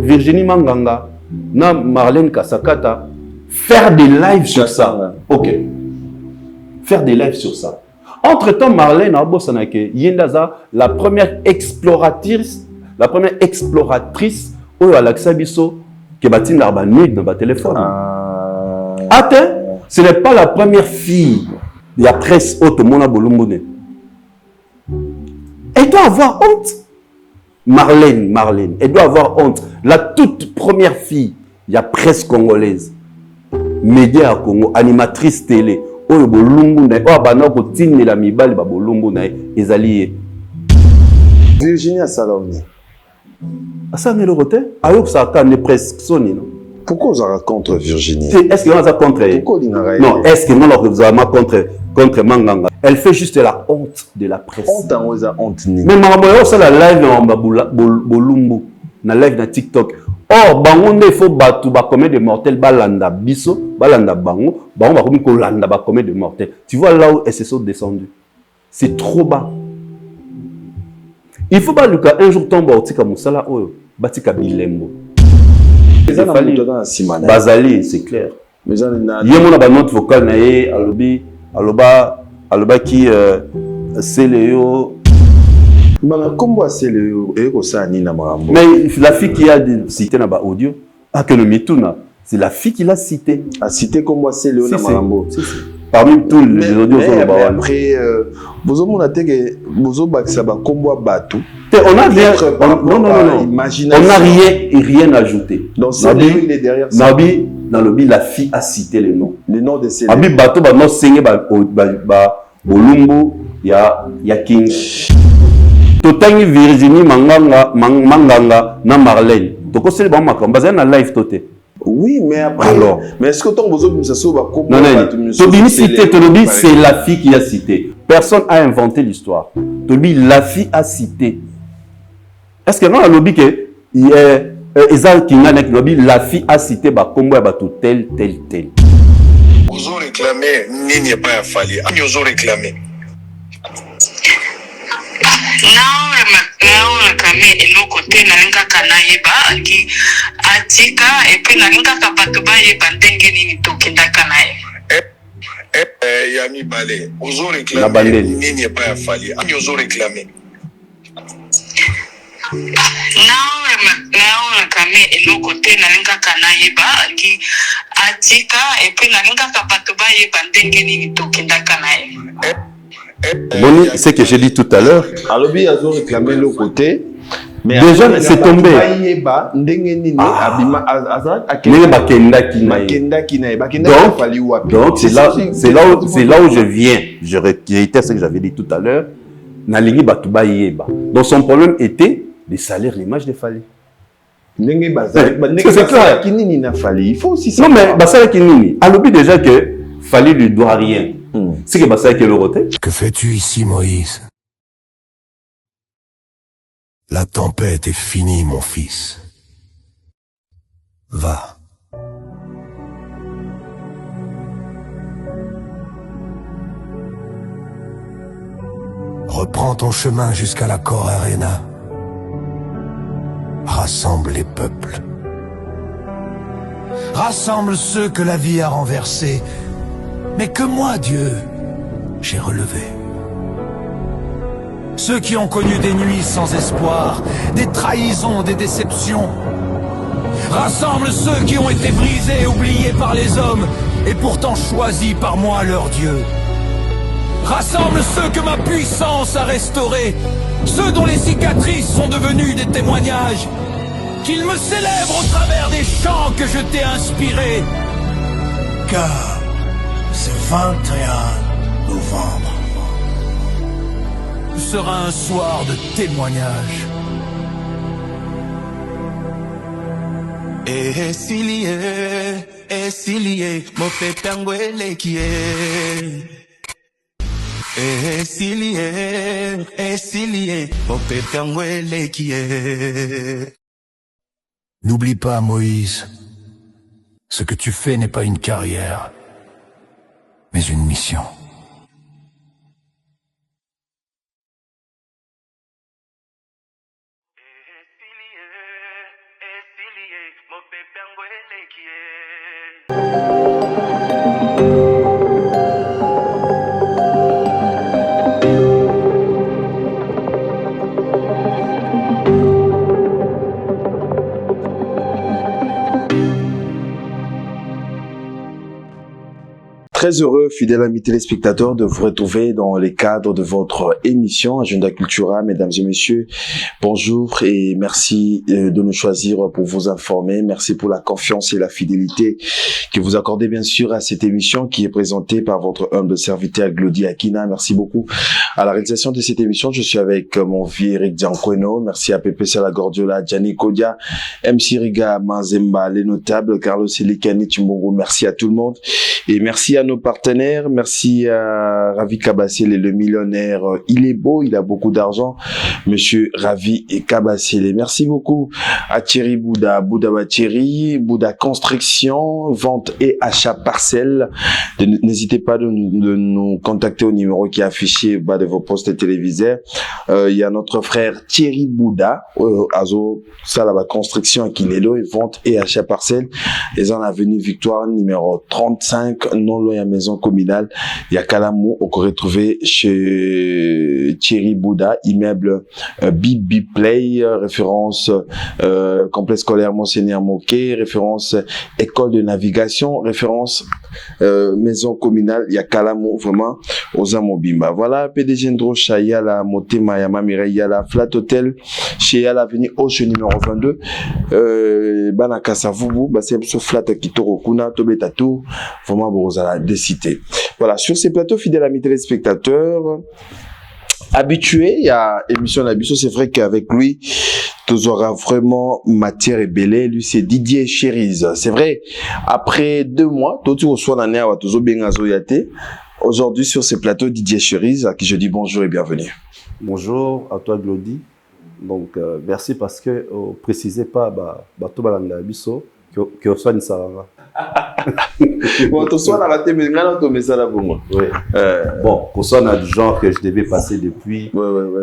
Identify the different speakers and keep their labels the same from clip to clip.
Speaker 1: Virginie Manganga, na Marlène Kasakata, faire des lives sur ça. Ok. Faire des lives sur ça. Entre-temps, Marlène Abosanake, Yendaza, la première exploratrice, où Alexa Bisso, qui bâtit l'arbre nuit dans le téléphone. Attends, ce n'est pas la première fille de la presse Otomona Bolumbone. Elle doit avoir honte. Marlène, elle doit avoir honte. La toute première fille, il y a presse congolaise, média à Congo, animatrice télé, oyo bolumbu na oyo bana ko tinela mibali ba bolumbu na ezali
Speaker 2: Virginia Salomé.
Speaker 1: Asa ne le roté ayo ça ka ne presse soni non.
Speaker 2: Pourquoi vous avez contre Virginie?
Speaker 1: Est-ce que on a contre? Non, est-ce que non vous avez contre Manganga? Elle fait juste la honte de la presse.
Speaker 2: Honte ni.
Speaker 1: Mais Manganga ça la live en bolumbu na live na TikTok. Or, bango il faut battre combien de mortels balanda biso, balanda bango ba comme kolanda ba combien de mortels. Tu vois là où elles se sont descendues. C'est trop bas. Il faut pas Lucas un jour tomber au tika musala oyo, batika bilembo. Bazali, c'est clair. Mais yemona ba note vocale na ye aloba qui c'est Léo.
Speaker 2: Mais
Speaker 1: la fille qui a cité dans l'audio, c'est la fille qui l'a cité.
Speaker 2: A cité comme moi, c'est Léo Namarambo.
Speaker 1: Parmi tous les audios,
Speaker 2: après, vous avez
Speaker 1: on a rien, on n'a rien ajouté.
Speaker 2: Donc, c'est Léo, il est derrière ça.
Speaker 1: Nabi, dans le bi, la fille a cité les noms.
Speaker 2: Les noms de ces
Speaker 1: Nabi, bateau, non, singé, Bolumbu, il y a King. Totangi Virginie Manganga na Marlène. Donc c'est bon makambo basé na live toté.
Speaker 2: Oui, mais après
Speaker 1: alors,
Speaker 2: mais est-ce que ton besoin de ça va
Speaker 1: non Tobi cité Tobi c'est la fille qui a cité. Personne a inventé l'histoire. Tobi la fille a cité. Est-ce que non a lobby que Ezal Kingana lobby la fille a cité ba kombo ba tout tel.
Speaker 3: Vous ont réclamé n'est pas fallu. Ils ont réclamé. Non, kame eloko te nalinga kana yeba ki atika et puis nalinga ka bato ba yeba ndenge nini tokenda kana ye yami balé ozo réclamer nini pas fallu ani ozo réclamer non kame eloko te nalinga kana yeba ki atika et puis nalinga ka bato ba yeba ndenge nini tokenda kana ye.
Speaker 1: Boni, c'est ce que j'ai dit tout à l'heure.
Speaker 2: Alors, ils ont réclamé le côté.
Speaker 1: Mais déjà, c'est tombé. Donc, c'est là où je viens. Je réitère ce que j'avais dit tout à l'heure. Donc, son problème était de salir l'image de Fali.
Speaker 2: C'est clair. Il faut aussi
Speaker 1: ça. Non, mais Bassala Kinini, à l'objet déjà que Fali lui doit rien. C'est que Bassala qui est le roté.
Speaker 4: Que fais-tu ici, Moïse? La tempête est finie, mon fils. Va. Reprends ton chemin jusqu'à la Cor Arena. Rassemble les peuples. Rassemble ceux que la vie a renversés, mais que moi, Dieu, j'ai relevé. Ceux qui ont connu des nuits sans espoir, des trahisons, des déceptions. Rassemble ceux qui ont été brisés et oubliés par les hommes, et pourtant choisis par moi leur Dieu. Rassemble ceux que ma puissance a restaurés, ceux dont les cicatrices sont devenues des témoignages. Qu'ils me célèbrent au travers des chants que je t'ai inspirés. Car ce 21 novembre sera un soir de témoignage.
Speaker 5: Esilie, mo pepangwele kie. Esilie, mo pepangwele kie.
Speaker 4: N'oublie pas, Moïse, ce que tu fais n'est pas une carrière, mais une mission.
Speaker 2: Très heureux, fidèles amis téléspectateurs, de vous retrouver dans les cadres de votre émission Agenda Cultura. Mesdames et messieurs, bonjour et merci de nous choisir pour vous informer. Merci pour la confiance et la fidélité que vous accordez bien sûr à cette émission qui est présentée par votre humble serviteur Glody Akina. Merci beaucoup à la réalisation de cette émission. Je suis avec mon vieux Eric Dianqueno. Merci à Pepe Salagordiola, Gianni Kodia, MC Riga, Manzemba, les notables, Carlos Elikani, Chimbongo. Merci à tout le monde et merci à nos partenaires. Merci à Ravi Kabasele, le millionnaire. Il est beau, il a beaucoup d'argent. Monsieur Ravi Kabasele. Merci beaucoup à Thierry Bouda, Bouda Thierry, Bouda Construction, vente et achat parcelle. N'hésitez pas de nous contacter au numéro qui est affiché bas de vos postes téléviseurs. Il y a notre frère Thierry Bouda, Azo Salaba Construction à Kinelo, vente et achat parcelle. Les en avenue Victoire, numéro 35, non loin à maison communale. Il y a Kalamou, on peut retrouver chez Thierry Bouda, immeuble BB Play, référence complexe scolaire Monseigneur Moquet, référence école de navigation, référence maison communale. Il y a Kalamou, vraiment, aux Amobimba. Voilà, PDG Ndrocha, il y a la Motema, Yama Mireille, il y a la Flat Hotel, chez l'avenue Oche numéro 22, Banakasa Vubu, c'est ce Flat Kitoro Kuna, Tobetatou, vraiment, vous allez décider. Voilà, sur ces plateaux, fidèles amis téléspectateurs, habitués, il y a émission d'Abisso, c'est vrai qu'avec lui, tu auras vraiment matière et belé. Lui, c'est Didier Chériz. C'est vrai, après 2 mois, tu reçois l'année à Watozo Bengazo Yate. Aujourd'hui, sur ces plateaux, Didier Chériz, à qui je dis bonjour et bienvenue.
Speaker 1: Bonjour à toi, Glody. Donc, merci parce que vous ne précisez pas, tout balanga Abisso, que vous soignez ça.
Speaker 2: Bon, tu sois la mais tu mets ça là pour moi.
Speaker 1: Oui. Bon, pour ça, on a du genre que je devais passer depuis,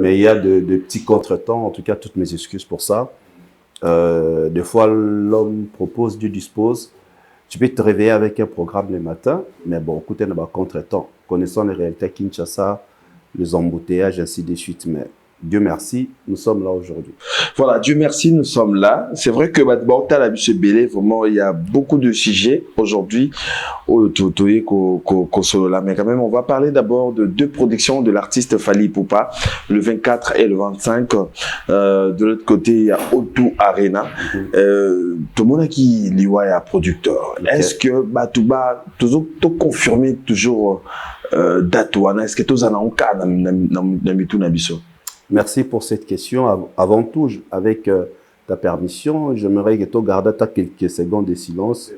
Speaker 1: mais il y a de petits contretemps. En tout cas, toutes mes excuses pour ça. Des fois, l'homme propose, Dieu dispose. Tu peux te réveiller avec un programme le matin, mais bon, écoutez, on a contretemps. Connaissant les réalités Kinshasa, les embouteillages, ainsi de suite, mais Dieu merci, nous sommes là aujourd'hui.
Speaker 2: Voilà, Dieu merci, nous sommes là. C'est vrai que bon, t'as la bise belé, vraiment, il y a beaucoup de sujets aujourd'hui au solo là, mais quand même, on va parler d'abord de 2 productions de l'artiste Fally Ipupa, le 24 et le 25. De l'autre côté, il y a O2 Arena. Tout le monde qui liwa est producteur. Okay. Est-ce que Batouba, toujours confirmé toujours date est-ce que tu as un cas dans
Speaker 1: Merci pour cette question. Avant tout, avec ta permission, j'aimerais que tu gardes quelques secondes de silence.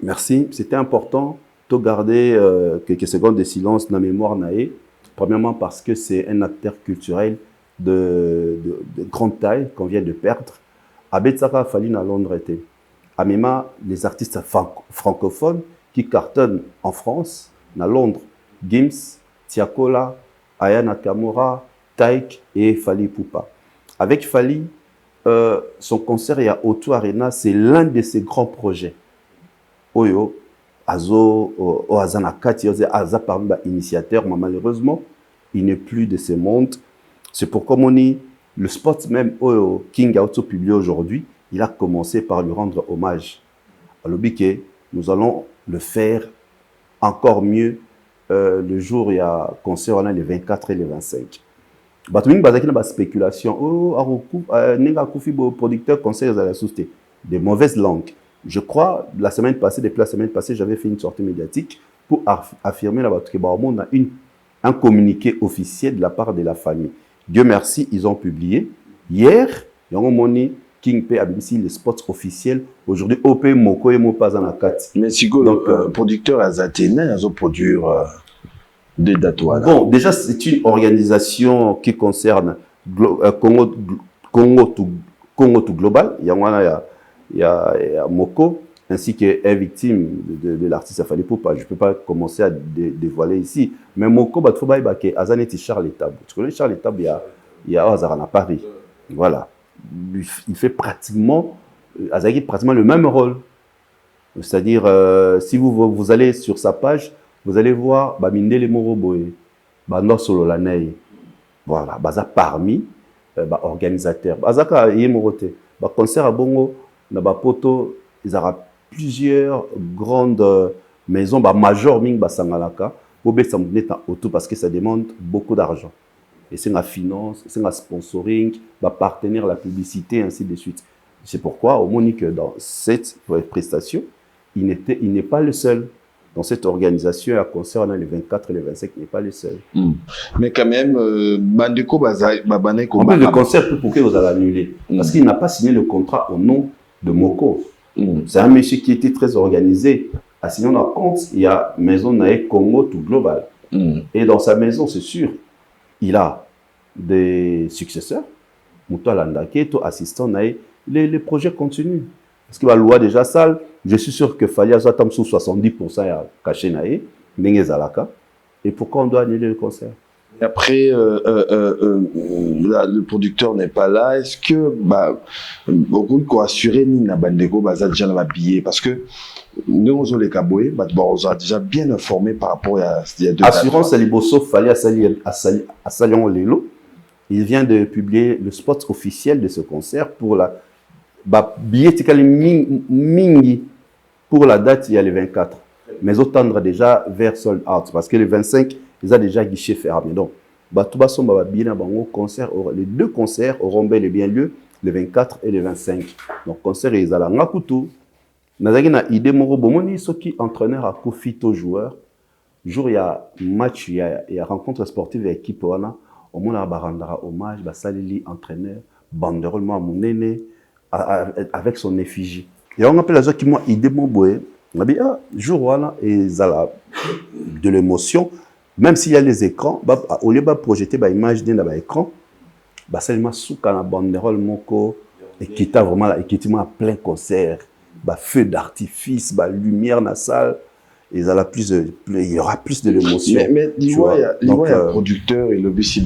Speaker 1: Merci. C'était important de garder quelques secondes de silence dans la mémoire naïe. Premièrement parce que c'est un acteur culturel de grande taille qu'on vient de perdre. Abetsaka Fally à Londres était. À Mema, les artistes francophones qui cartonnent en France, à Londres, Gims, Tiakola, Aya Nakamura, Taïk et Fally Ipupa. Avec Fally, son concert à O2 Arena, c'est l'un de ses grands projets. Oyo, Azo, Oazanakati, Aza parmi les initiateurs, mais malheureusement, il n'est plus de ce monde. C'est pourquoi le spot même Oyo King a auto-publié aujourd'hui, il a commencé par lui rendre hommage. À l'Obike, nous allons le faire encore mieux le jour il y a concert, on a les 24 et les 25. Batuming bazaki na ba spéculation. Oh, Aroku, nenga kufi bo producteur concert à la société. Des mauvaises langues. Je crois, la semaine passée, depuis la semaine passée, j'avais fait une sortie médiatique pour affirmer là-bas que on a un communiqué officiel de la part de la famille. Dieu merci, ils ont publié. Hier, ils ont monné King P ABC, les spots officiels. Aujourd'hui, OP Moko et Mopa Zanakati.
Speaker 2: Mais si le producteur Azatena, ils ont produit des dates.
Speaker 1: Bon, déjà, c'est une organisation qui concerne Congo to Global. Il y a Moko. ainsi qu'est victime de l'artiste Fally Ipupa. Je ne peux pas commencer à dévoiler ici. Mais Moko, il faut que Azaneti Charles Etabou. Tu connais Charles Etabou, il y a Azarana à Paris. Voilà. Il fait pratiquement le même rôle. C'est-à-dire, si vous allez sur sa page, vous allez voir Mindele Moroboe, Bando Sololanei. Voilà, baza parmi organisateurs. Bazaka Yemorote. Concert à Bongo, na poto, ils auront plusieurs grandes maisons, major ming basangalaka, pour baisser auto parce que ça demande beaucoup d'argent. Et c'est la finance, c'est la sponsoring, partenaire la publicité, ainsi de suite. C'est pourquoi, au moins que dans cette prestation, il n'est pas le seul. Dans cette organisation, à concert, on a les 24 et les 25, il n'est pas le seul.
Speaker 2: Mais quand même, Bandeko
Speaker 1: le concert, pourquoi vous allez annuler? Parce qu'il n'a pas signé le contrat au nom de Moko. C'est un monsieur qui était très organisé. À signer un compte, il y a Maison Nae Congo tout global. Et dans sa maison, c'est sûr, il a des successeurs. Mouto Landake, assistant Nae. Les projets continuent. Parce qu'il va louer déjà salle. Je suis sûr que Fally Azwa sous 70% à caché Nae, Nengezalaka. Et pourquoi on doit annuler le concert?
Speaker 2: Et après, le producteur n'est pas là. Est-ce que beaucoup de assurer Nina Bandeko Baza déjà dans billet? Parce que nous, on a déjà bien informé par rapport à deux
Speaker 1: Assurance Aliboso Fally à Salion Lelo. Il vient de publier le spot officiel de ce concert pour la billet mingi pour la date, il y a les 24. Mais on tendre déjà vers sold out parce que les 25, ils ont déjà guichet fermé. Donc, les deux concerts auront bel et bien lieu les 24 et les 25. Donc, concert ils allaient ngakutu. Nazaki na idée moro bomoni ceux qui entraîneur à Kofito joueur. Jour il y a match, il y a rencontre sportive avec équipe wana. Au moins la barandara hommage, salili entraîneur, banderole moi mon aîné avec son effigie. Et on appelle les gens qui m'ont idée mon boé. On a dit jour voilà et zala de l'émotion. Même s'il y a les écrans, au lieu de projeter l'image dans l'écran, seulement sous la banderole moko et qui t'a vraiment à plein concert, feu d'artifice, lumière dans la salle, il y aura plus de l'émotion.
Speaker 2: Mais il y a producteur et le BC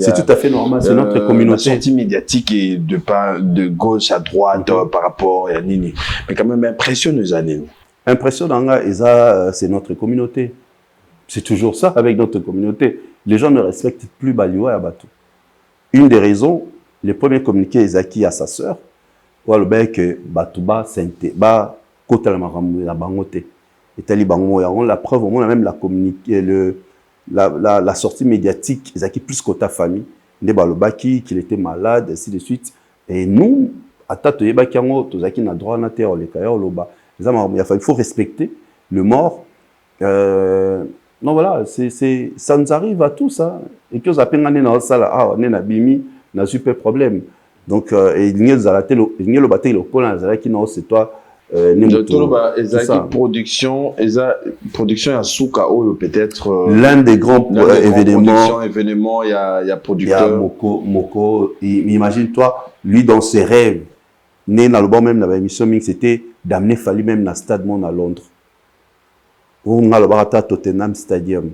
Speaker 1: c'est tout à fait normal, c'est notre communauté.
Speaker 2: La sortie médiatique est de gauche à droite par rapport à Nini. Mais quand même impressionnant, Nini.
Speaker 1: Impressionnant, c'est notre communauté. C'est toujours ça avec notre communauté. Les gens ne respectent plus Baliwa et Abatou. Une des raisons, les premiers communiqués Ezaki à sa sœur, que Batouba Sente, Kota la Bangote. Et la preuve, on a même la sortie médiatique, Ezaki plus Kota famille, Nebalobaki, qu'il était malade, ainsi de suite. Et nous, à Tatoyebaki, Tozaki n'a droit à terre, il faut respecter le mort. Non, voilà, ça nous arrive à tous. Hein. Et que vous appelez dans la salle, on est bimi, on a super problème. Donc, il y a le bâtiment, le pôle, c'est toi.
Speaker 2: Production à Souka, peut-être.
Speaker 1: L'un des grands événements.
Speaker 2: Il y a producteur.
Speaker 1: Il y a Moko. Imagine-toi, lui, dans ses rêves, né dans le bon même dans l'émission, c'était d'amener Fally même dans le stade Monde à Londres. On a le Barata Tottenham Stadium.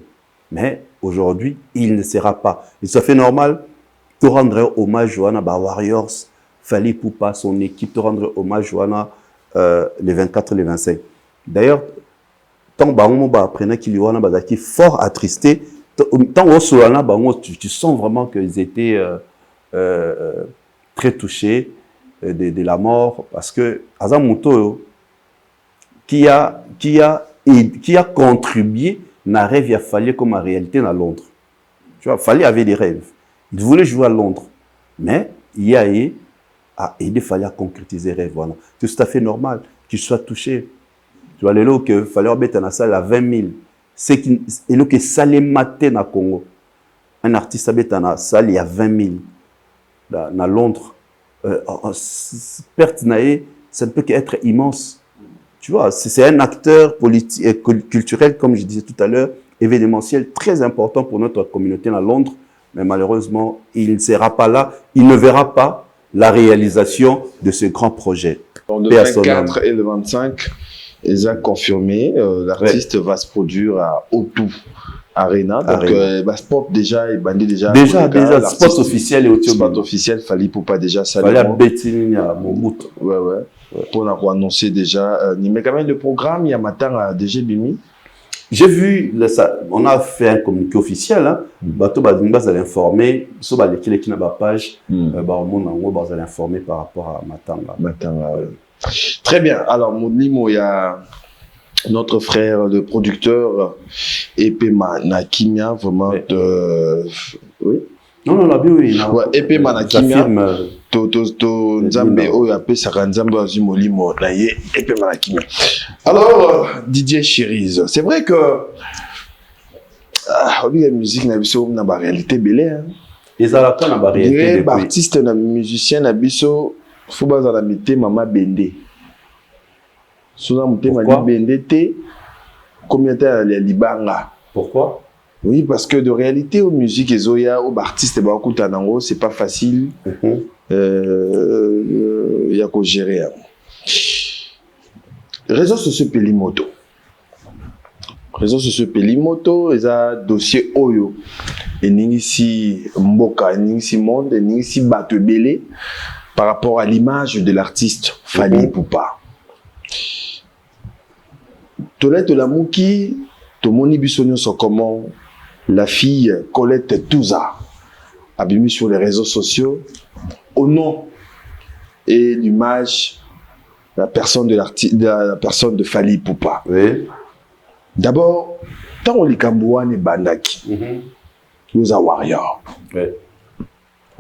Speaker 1: Mais aujourd'hui, il ne sera pas. Et ça fait normal, te rendre hommage à Warriors, Fally Ipupa, son équipe, te rendre hommage à les 24 et les 25. D'ailleurs, tant que qu'il y a fort attristé, tant que tu sens vraiment qu'ils étaient très touchés de la mort. Parce que Azam Mouto, qui a contribué à rêve à Fally comme en réalité dans Londres. Tu vois, Fally avait des rêves. Il voulait jouer à Londres. Mais Yaé a aidé Fally à concrétiser les rêves. Voilà. C'est tout à fait normal qu'il soit touché. Tu vois, les lots que Fally Obet dans la salle à 20 000. C'est qu'il que salé maté dans Congo. Un artiste habite dans la salle, il y a 20 000. Dans Londres. Perte Naé, ça ne peut qu'être immense. Tu vois, c'est un acteur politique et culturel, comme je disais tout à l'heure, événementiel très important pour notre communauté à Londres. Mais malheureusement, il ne sera pas là. Il ne verra pas la réalisation de ce grand projet.
Speaker 2: Le 24 et le 25, ils ont confirmé, l'artiste va se produire à O2 Arena. Donc, sport déjà, il bandit déjà.
Speaker 1: Déjà, sport officiel et O2.
Speaker 2: Sport officiel, Fally Poupa déjà.
Speaker 1: Fally a bêtini à Mobutu.
Speaker 2: Ouais. Pour annoncer déjà. Mais quand même, le programme, il y a matin à DG Bimi.
Speaker 1: J'ai vu, on a fait un communiqué officiel. Bato Badimba va l'informer. Sur l'équipe qui n'a pas page, on va l'informer par rapport à Matanga.
Speaker 2: Très bien. Alors, Moudlimo, il y a notre frère, le producteur, Epema Nakimia, vraiment. Oui.
Speaker 1: Non, la bio, oui.
Speaker 2: Epema Nakimia. Nzambe oyo apesaka nzambe azwi molimo na ye Epema Nakimia. Alors Didier Chiriz, c'est vrai que la musique na biso na ba réalité belé hein.
Speaker 1: Ezalaka na ba réalité
Speaker 2: des artistes na musicien na biso faut bazala mité mama bende. Souvent mité mama bende te combien de temps libanga.
Speaker 1: Pourquoi?
Speaker 2: Oui, parce que de réalité aux musiques et zoya aux artistes et beaucoup tanango c'est pas facile. Il y a qu'à gérer. Réseaux sociaux Pelimoto. Réseaux sociaux Pelimoto, ils ont dossier Oyo. Et n'ingisi Mboka, n'ingisi Monde, n'ingisi Batebele par rapport à l'image de l'artiste Fally Poupa. Tolette Lamouki, Tomoni Bissonio sont comment la fille Colette Touza a mis sur les réseaux sociaux au nom et l'image de la personne de Fally Poupa.
Speaker 1: Oui.
Speaker 2: D'abord, tant on les Kambouane et Bandaki, nous avons Warrior.
Speaker 1: Oui.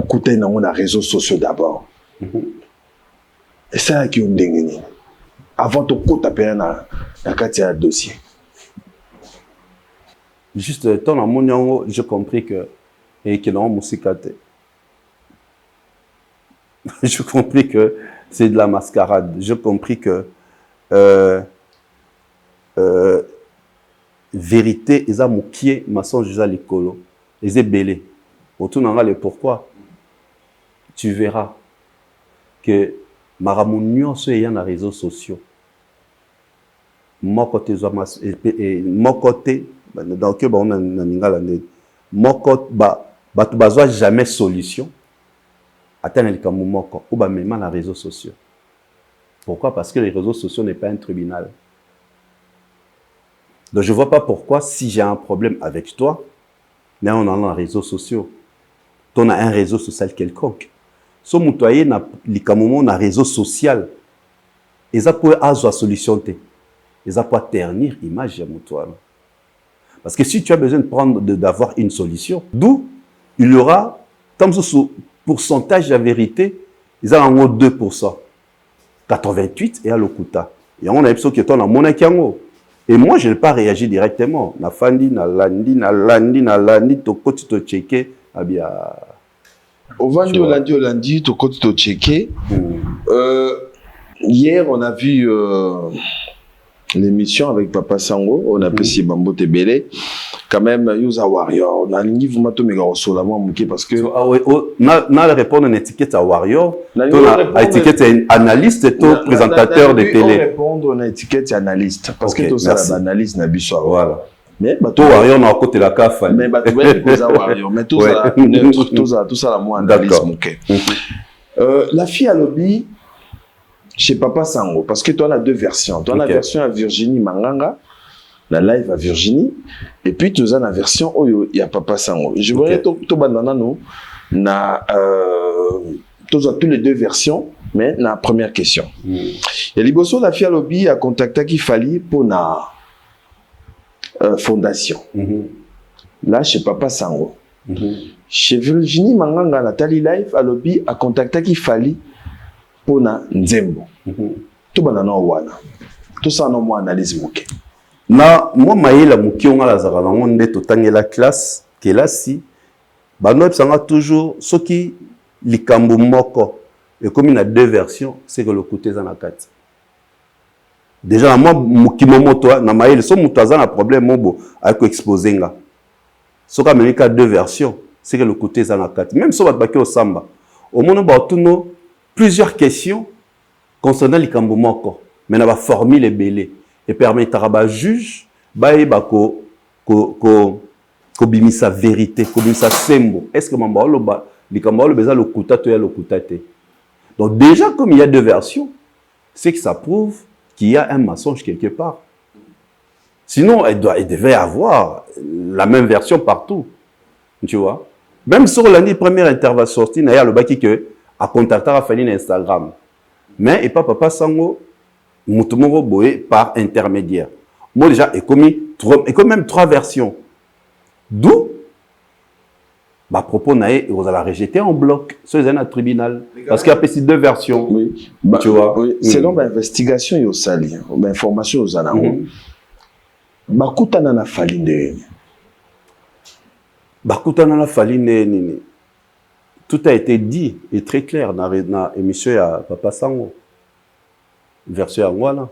Speaker 2: Écoutez, on a les réseaux sociaux d'abord. Et ça qui est un dingue. Avant de taper un dossier.
Speaker 1: Juste, tant mon j'ai compris que dans musique j'ai compris que c'est de la mascarade. J'ai compris que vérité, ils ont moukié, mensonge, ils ont l'écolo, ils ont belé. Autour d'en le pourquoi, tu verras que maramounion se y a dans les réseaux sociaux. Mon côté, donc on a mon côté, tu n'as jamais solution. Atteindre les camomoko ou même dans les réseaux sociaux. Pourquoi? Parce que les réseaux sociaux n'est pas un tribunal. Donc je ne vois pas pourquoi, si j'ai un problème avec toi, mais on a les réseaux sociaux. On a un réseau social quelconque. Si on a un réseau social, ils ont une solution. Ils ont pas ternir l'image de toi. Parce que si tu as besoin d'avoir une solution, d'où il y aura, comme ce pourcentage de la vérité, ils ont en 2%. 88 et à l'Okuta. Et on a un qui est en Monakiango. Et moi, je n'ai pas réagi directement. Na fandi, na landi, to koti to checké.
Speaker 2: Au vendu, au lundi, to koti to checké. Hier, on a vu l'émission avec Papa Sango. On a apprécié Bambo Tebele. Quand même, Yusa Warrior. On a un niveau mega parce que.
Speaker 1: On a répondu à une étiquette à Warrior. On a étiquette analyste et présentateur de télé.
Speaker 2: On répond à une étiquette analyste. Parce que tout ça, l'analyse n'a pas
Speaker 1: voilà.
Speaker 2: Mais
Speaker 1: tout Warrior, on a côté la CAF.
Speaker 2: Mais tu vois, Warrior. Mais tout ça, la moins analyse. La fille à lobby chez Papa Sango. Parce que toi, on a deux versions. Toi, on a la version à Virginie Manganga. La live à Virginie, et puis tu as la version où il y a Papa Sango. Je voudrais tout banana nous, toutes les deux versions, mais la première question. Et Liboso, la fille à lobby a contacté qui Fally pour la fondation. Là, chez Papa Sango. Chez Virginie Manganga, Nathalie Live à lobby a contacté qui Fally pour la Nzembo. Tout banana wana. Tout ça, non, moi, analyse mouké.
Speaker 1: Na moi maïla mukionga la zara bango nde totangi la classe kelasi bano ebsanga toujours soki likambo moko et comme il y a deux versions c'est que le côté za na kati déjà moi mukimomo toi na maïla so mutaza na problème mobo ako exposer nga soka menika deux versions c'est que le côté za na kati même so ba baki au samba au monde ba tuno plusieurs questions concernant les Kambomoko, mais on va former les belés et permettre à juge ko bimisa vérité, ko bimisa sembo. Est-ce que mamba les Kambomoko beza le kutate ya le kutate. Donc déjà comme il y a deux versions, c'est que ça prouve qu'il y a un mensonge quelque part. Sinon, il devait avoir la même version partout. Tu vois? Même sur l'année première intervention, il y a le baki que a contacté à Fanny Instagram. Mais et pas papa sango mutumoro boé par intermédiaire. Moi déjà et comme même trois versions. D'où bah propos naé vous allez rejeter en bloc sur les un tribunal parce qu'il y a ces deux versions.
Speaker 2: Oui.
Speaker 1: Tu vois?
Speaker 2: Oui. Selon l'investigation et au sali, l'information aux années. Bakutana na fali ndeni.
Speaker 1: Bakutana na fali ndeni. Tout a été dit et très clair dans l'émission à Papa Sango. Version angwana.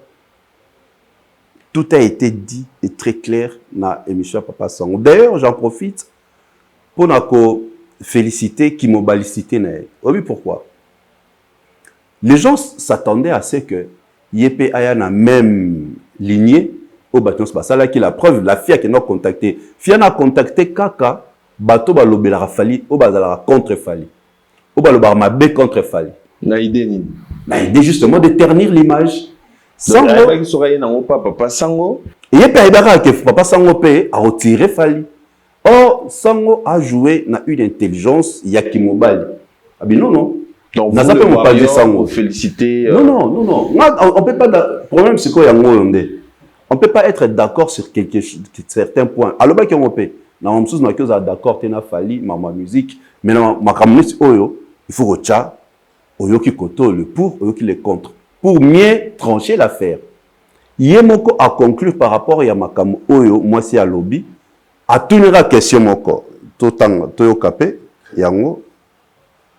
Speaker 1: Tout a été dit et très clair dans l'émission à Papa Sango. D'ailleurs, j'en profite pour féliciter Kimobalicité. Oui, pourquoi? Les gens s'attendaient à ce que Yépe aya na même lignée au bâton spatial, là qui la preuve, la fille qui nous a contacté. Fille a contacté Kaka, bateau ba lobé la Fali, au bazala contre Fali. Au balobar ma bé contre Fali.
Speaker 2: Na idée ni.
Speaker 1: Na idée justement de ternir l'image. Sango.
Speaker 2: Qui sera na papa Sango.
Speaker 1: Et yépe que papa Sango paye a retiré Fali. Or, Sango a joué na une intelligence Yakimobali. Ah bien non.
Speaker 2: Donc,
Speaker 1: n'a pas pas dire Sango.
Speaker 2: Féliciter.
Speaker 1: Non. On peut pas. Problème c'est quoi yango yondé. On ne peut pas être d'accord sur certains points. Alors, on peut. Dans d'accord, tu as fallu ma musique, mais dans ma communauté, il faut que tu qui koto le pour, oyo qui le contre, pour mieux trancher l'affaire. Yemoko a conclu par rapport à ma oyo, moi c'est à lobby, à tourner la question moko, toyo kapé, yango.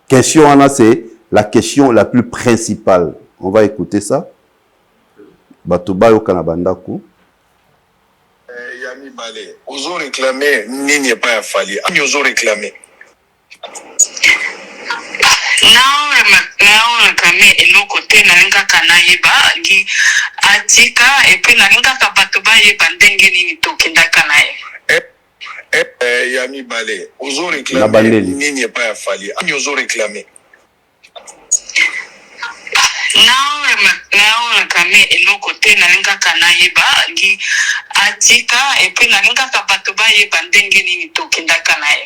Speaker 1: Question c'est la question la plus principale. On va écouter ça. Batuba yo kanabandako.
Speaker 3: Yami Balé, ils ont réclamé Nini pas à Fali. Ils ont réclamé. Now réclamé et l'autre côté nalinga kanaiba qui atika et puis nalinga kabatuba yeba ndenge nini tokinda kanaye. Yami Balé, ils ont réclamé Nini pas à Fali. Ils ont réclamé. Now réclamé et l'autre côté nalinga kanaiba qui atika et puis nalinga kabatuba yeba ndenge nini tokinda kanaye.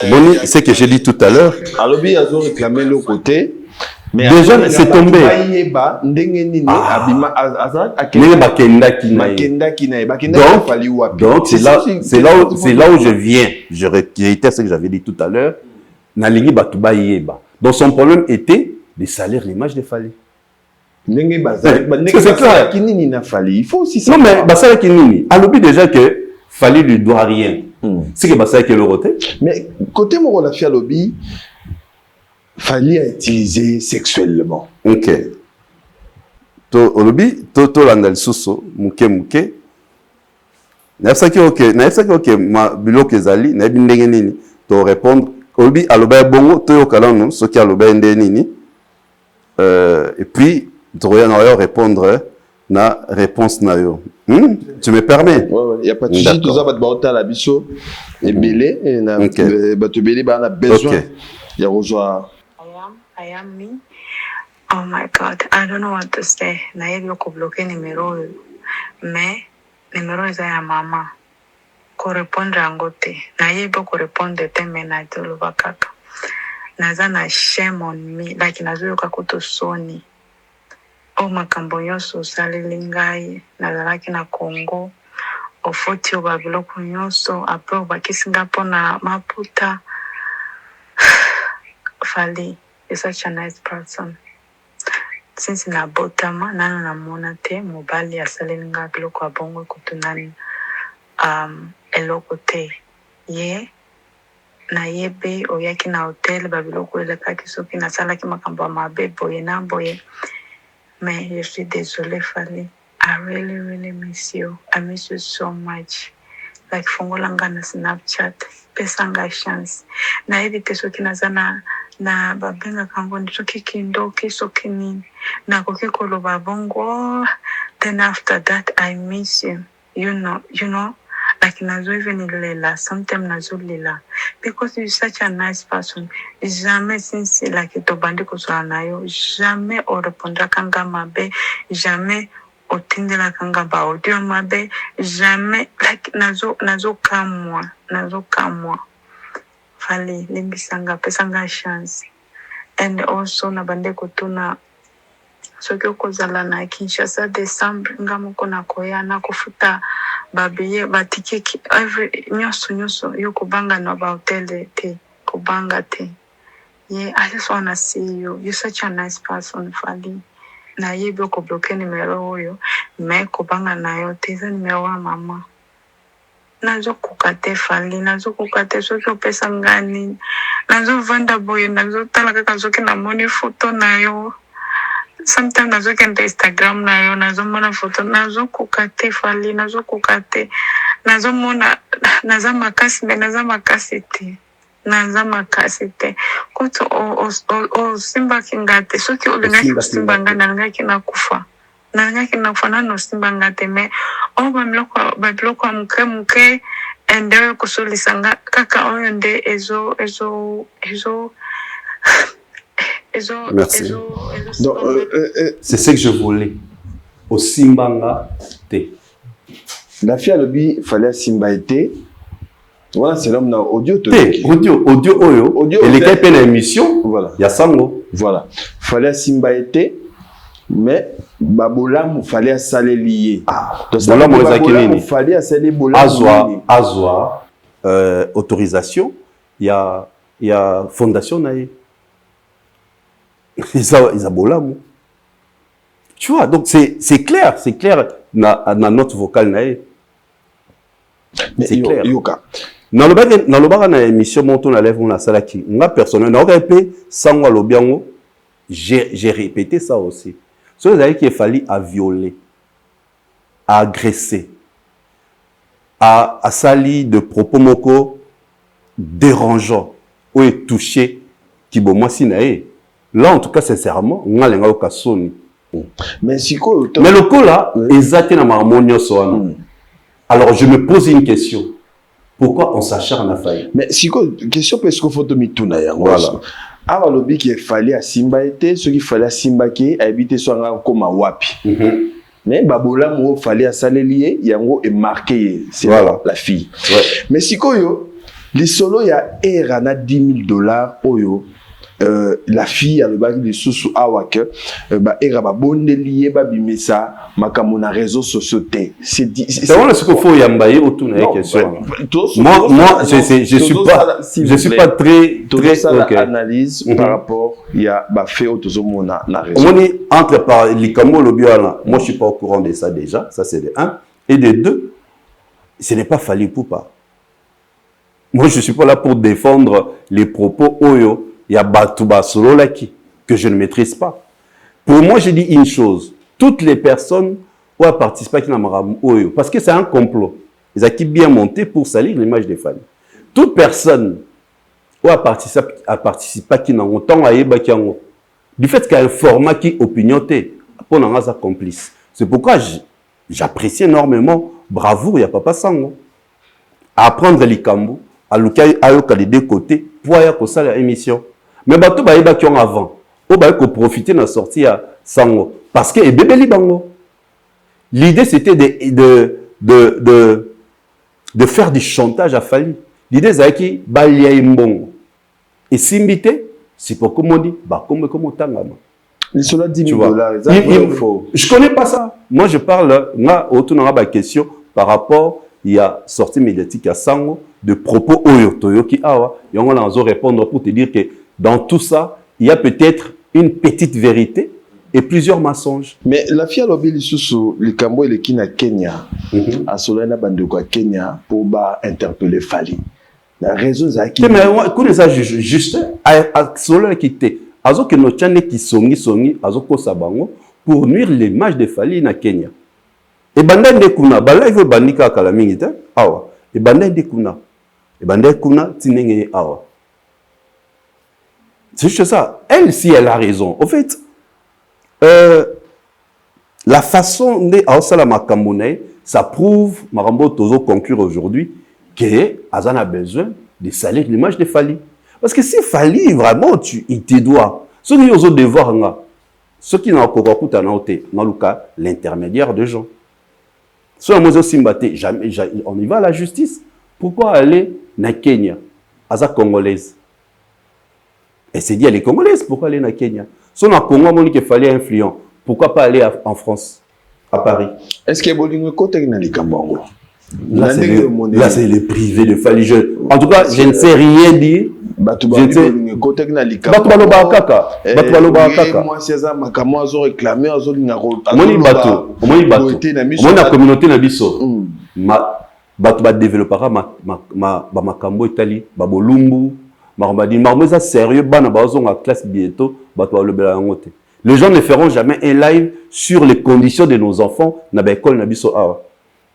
Speaker 1: Boni, c'est que j'ai dit tout à l'heure.
Speaker 2: Alors, ils ont réclamé l'autre côté. Mais
Speaker 1: déjà, c'est tombé. Donc, c'est là où je viens. Je réitère ce que j'avais dit tout à l'heure. Donc, son problème était de salir l'image de Fali. C'est clair.
Speaker 2: Il faut aussi
Speaker 1: ça. Non, mais Bassala Kinini, a l'objet déjà que Fali lui doit rien. C'est que Bassala qui le roté.
Speaker 2: Mais côté mon la fille à lobby, Fali a utilisé sexuellement.
Speaker 1: Ok. Au lobby, to landal suso, muke. N'afsaki ok, ma bilo kezali, na bindenge nini, to répondre. Au lobby, à l'obé bongo, to yo kalano, ce qui a l'obé nini. Et puis, tu vas répondre na réponse na yo. Tu me permets?
Speaker 2: Ouais, il n'y a pas de souci. Tout ça va te battre la biseau et belé. Et na te belé, on a besoin. Il y a rejoint.
Speaker 6: I am me. Oh my God, I don't know what to say. Naïe yo ko bloquer numéro. Mais numéro est à maman. Ko répondre angote. Naïe yo ko répondre te mena to lo bakaka. Naza na shame on me. Like nazo yo kakuto soni. O makambo nyonso osaleli ngai nazalaki na Congo ofoti oyo babiloko nyonso apres obakisi nga mpona maputa. Fali is such a nice person. Since nabotama nana namona te mobali asaleli nga biloko ya bongo ekutu nani eloko te ye nayebe oyaki na hotel babiloko elekaki soki nasalaki makambo ya mabe boye na boye. Mais je suis désolée, Fali. I really, really miss you. I miss you so much. Like, fongolanga na Snapchat. Pesanga chance. Na evite soki nazana na babengaka ngo soki kindoki soki nini nakoki koloba bongo. Then after that I miss you. You know, like nazo even lela, sometimes nazo lela, because you're such a nice person. Jamais since like tobandi kozala na yo, jamais o répondra kanga mabe, jamais o tindela kanga ba audio mabe, jamais like nazo kamwa. Fali limbisanga pesanga chance. And also na bande kotuna soki okozala na Kinshasa December nga moko na koya na kofuta babiye batike every nyonso yo kobanga na ba hotel te kobanga te. Yeah, I just wanna see you. You're such a nice person, Fali. Na yebi ko bloquer numero oyo, me kobanga na yo te za numero wa mama. Nazo kukate Fali, nazo kukate soki opesa ngani. Nazo vanda boye, nazo tala kaka soki na moni photo na yo. Sometimes nazo kende Instagram na yo, nazo mona photo, nazo kukate Fali, nazo kukate. Nazo mona, naza makasi te. Naza makasi te. Koto o simba kingate. Soki ulingaki simba ngana, nangaki na kufa. Nangaki na kufa na no simba ngate. Me, babiloko wa muke, ende kusulisanga, kaka oyo nde
Speaker 1: Merci. Donc, c'est ce que je voulais. Au Simbanga T.
Speaker 2: La fille à l'obi, il fallait Simba été. Voilà, c'est l'homme dans audio.
Speaker 1: Audio, oyo. Et les gars paient l'émission.
Speaker 2: Voilà.
Speaker 1: Il y a Sango.
Speaker 2: Voilà. Fallait Simba été. Mais, Babolam, il fallait s'aller lier.
Speaker 1: Bolam,
Speaker 2: il fallait s'aller Bolam.
Speaker 1: Azwa, autorisation. Il y a fondation naïe. Ils ont Bolam. Tu vois, donc c'est clair dans notre vocal naïe. C'est clair.
Speaker 2: Yoka.
Speaker 1: Dans le bar, dans l'émission, on a lève, on a ça qui. Moi, personnellement, on a répété, sans moi, j'ai répété ça aussi. Ce qu'il a fallu à violer, à agresser, à salir de propos moko dérangeants, ou toucher, qui bon, moi, si naïe. Là, en tout cas, sincèrement, on a l'enga au Sony.
Speaker 2: Mais
Speaker 1: le coup là, exactement dans ma harmonie. Alors, je me pose une question. Pourquoi on s'acharne à faillir?
Speaker 2: Mais si quoi, question parce qu'il faut te mettre
Speaker 1: voilà.
Speaker 2: Avant le qu'il fallait à Simba était, ce qu'il fallait à Simba qui habiter soit comme à Wapi. Mais Babola il fallait à Salélier, il y a un mot marqué, c'est voilà. La fille.
Speaker 1: Ouais.
Speaker 2: Mais si quoi les solos il y a erana $10,000 oyo. La fille a le bac de sous awak era ba bonde lié ba bimesa makamona réseaux sociaux c'est
Speaker 1: vraiment ce qu'il faut yambaye autour de la question. Moi je suis pas très
Speaker 2: okay. Analyse par rapport il y a ba fait autozomona na réseau.
Speaker 1: On est entre par likamo lobiala. Moi je suis pas au courant de ça déjà, ça c'est de 1 et de 2 ce n'est pas Fally Ipupa. Moi je suis pas là pour défendre les propos oyo. Il y a Batouba Sololaki que je ne maîtrise pas. Pour moi, je dis une chose. Toutes les personnes qui ont participé à Kinamaram Oyo, parce que c'est un complot. Ils ont bien monté pour salir l'image des femmes. Toute personne qui a participé à Kinamaram du fait qu'il y a un format qui est opinioté, pour un complice. C'est pourquoi j'apprécie énormément bravoure, il n'y a pas Sango. À apprendre les Kambu, à l'Ukai des deux côtés, pour aller à la émission. Mais bato ba yeba qui ont avant, o ba ko profiter na sortie à Sango parce que et bébé libango. L'idée c'était de faire du chantage à Fally. L'idée c'est qui ba liya imbongo. Et simbité, c'est pour comme on dit, ba comme tangama.
Speaker 2: Les cela $10,000.
Speaker 1: Je connais pas ça. Moi je parle là autour de la question par rapport il y a sortie médiatique à Sango de propos oyo toyoki awa, et on va répondre pour te dire que dans tout ça, il y a peut-être une petite vérité et plusieurs mensonges.
Speaker 2: Mais la fille à l'obéli sous le Cambo et le Kina Kenya, à Solana Bandoko Kenya, pour interpeller Fally. La raison c'est qui.
Speaker 1: Mais écoutez ça juste à Solana qui était, azo que nos channels qui songi, azo ko sabango pour nuire l'image de Fally na Kenya. Et banda ndekuna, bala il veut bandika kalamingita, awa. Et banda ndekuna, tinenge awa. C'est juste ça. Elle, si elle a raison. En fait, la façon dont Aosala Makamone, ça prouve, Marambo Tozo conclure aujourd'hui, qu'Azan a besoin de salir l'image de Fali. Parce que si Fali, vraiment, il te doit. Ceux qui ont devoir, ceux qui n'ont pas dans le cas, l'intermédiaire de gens. Ceux qui ont simbaté, on y va à la justice. Pourquoi aller na Kenya, Aza congolaise? Et c'est dit, elle est congolaise, pourquoi aller na Kenya? Si on a Congo, on dit qu'il fallait influent. Pourquoi pas aller en France, à Paris?
Speaker 2: Est-ce qu'il y a un côté dans les Cambongo?
Speaker 1: Là, c'est les privés de Fali. En tout cas, je ne sais rien dire. Je ne sais.
Speaker 2: Moi, c'est ça, ma camozo réclamé, la
Speaker 1: communauté na biso. Bato ba développera ma makambo itali, ba bolumbu, ma sérieux, bana bazon à classe bientôt, bato ba lobela ngote. Les gens ne feront jamais un live sur les conditions de nos enfants na ba école na biso awa.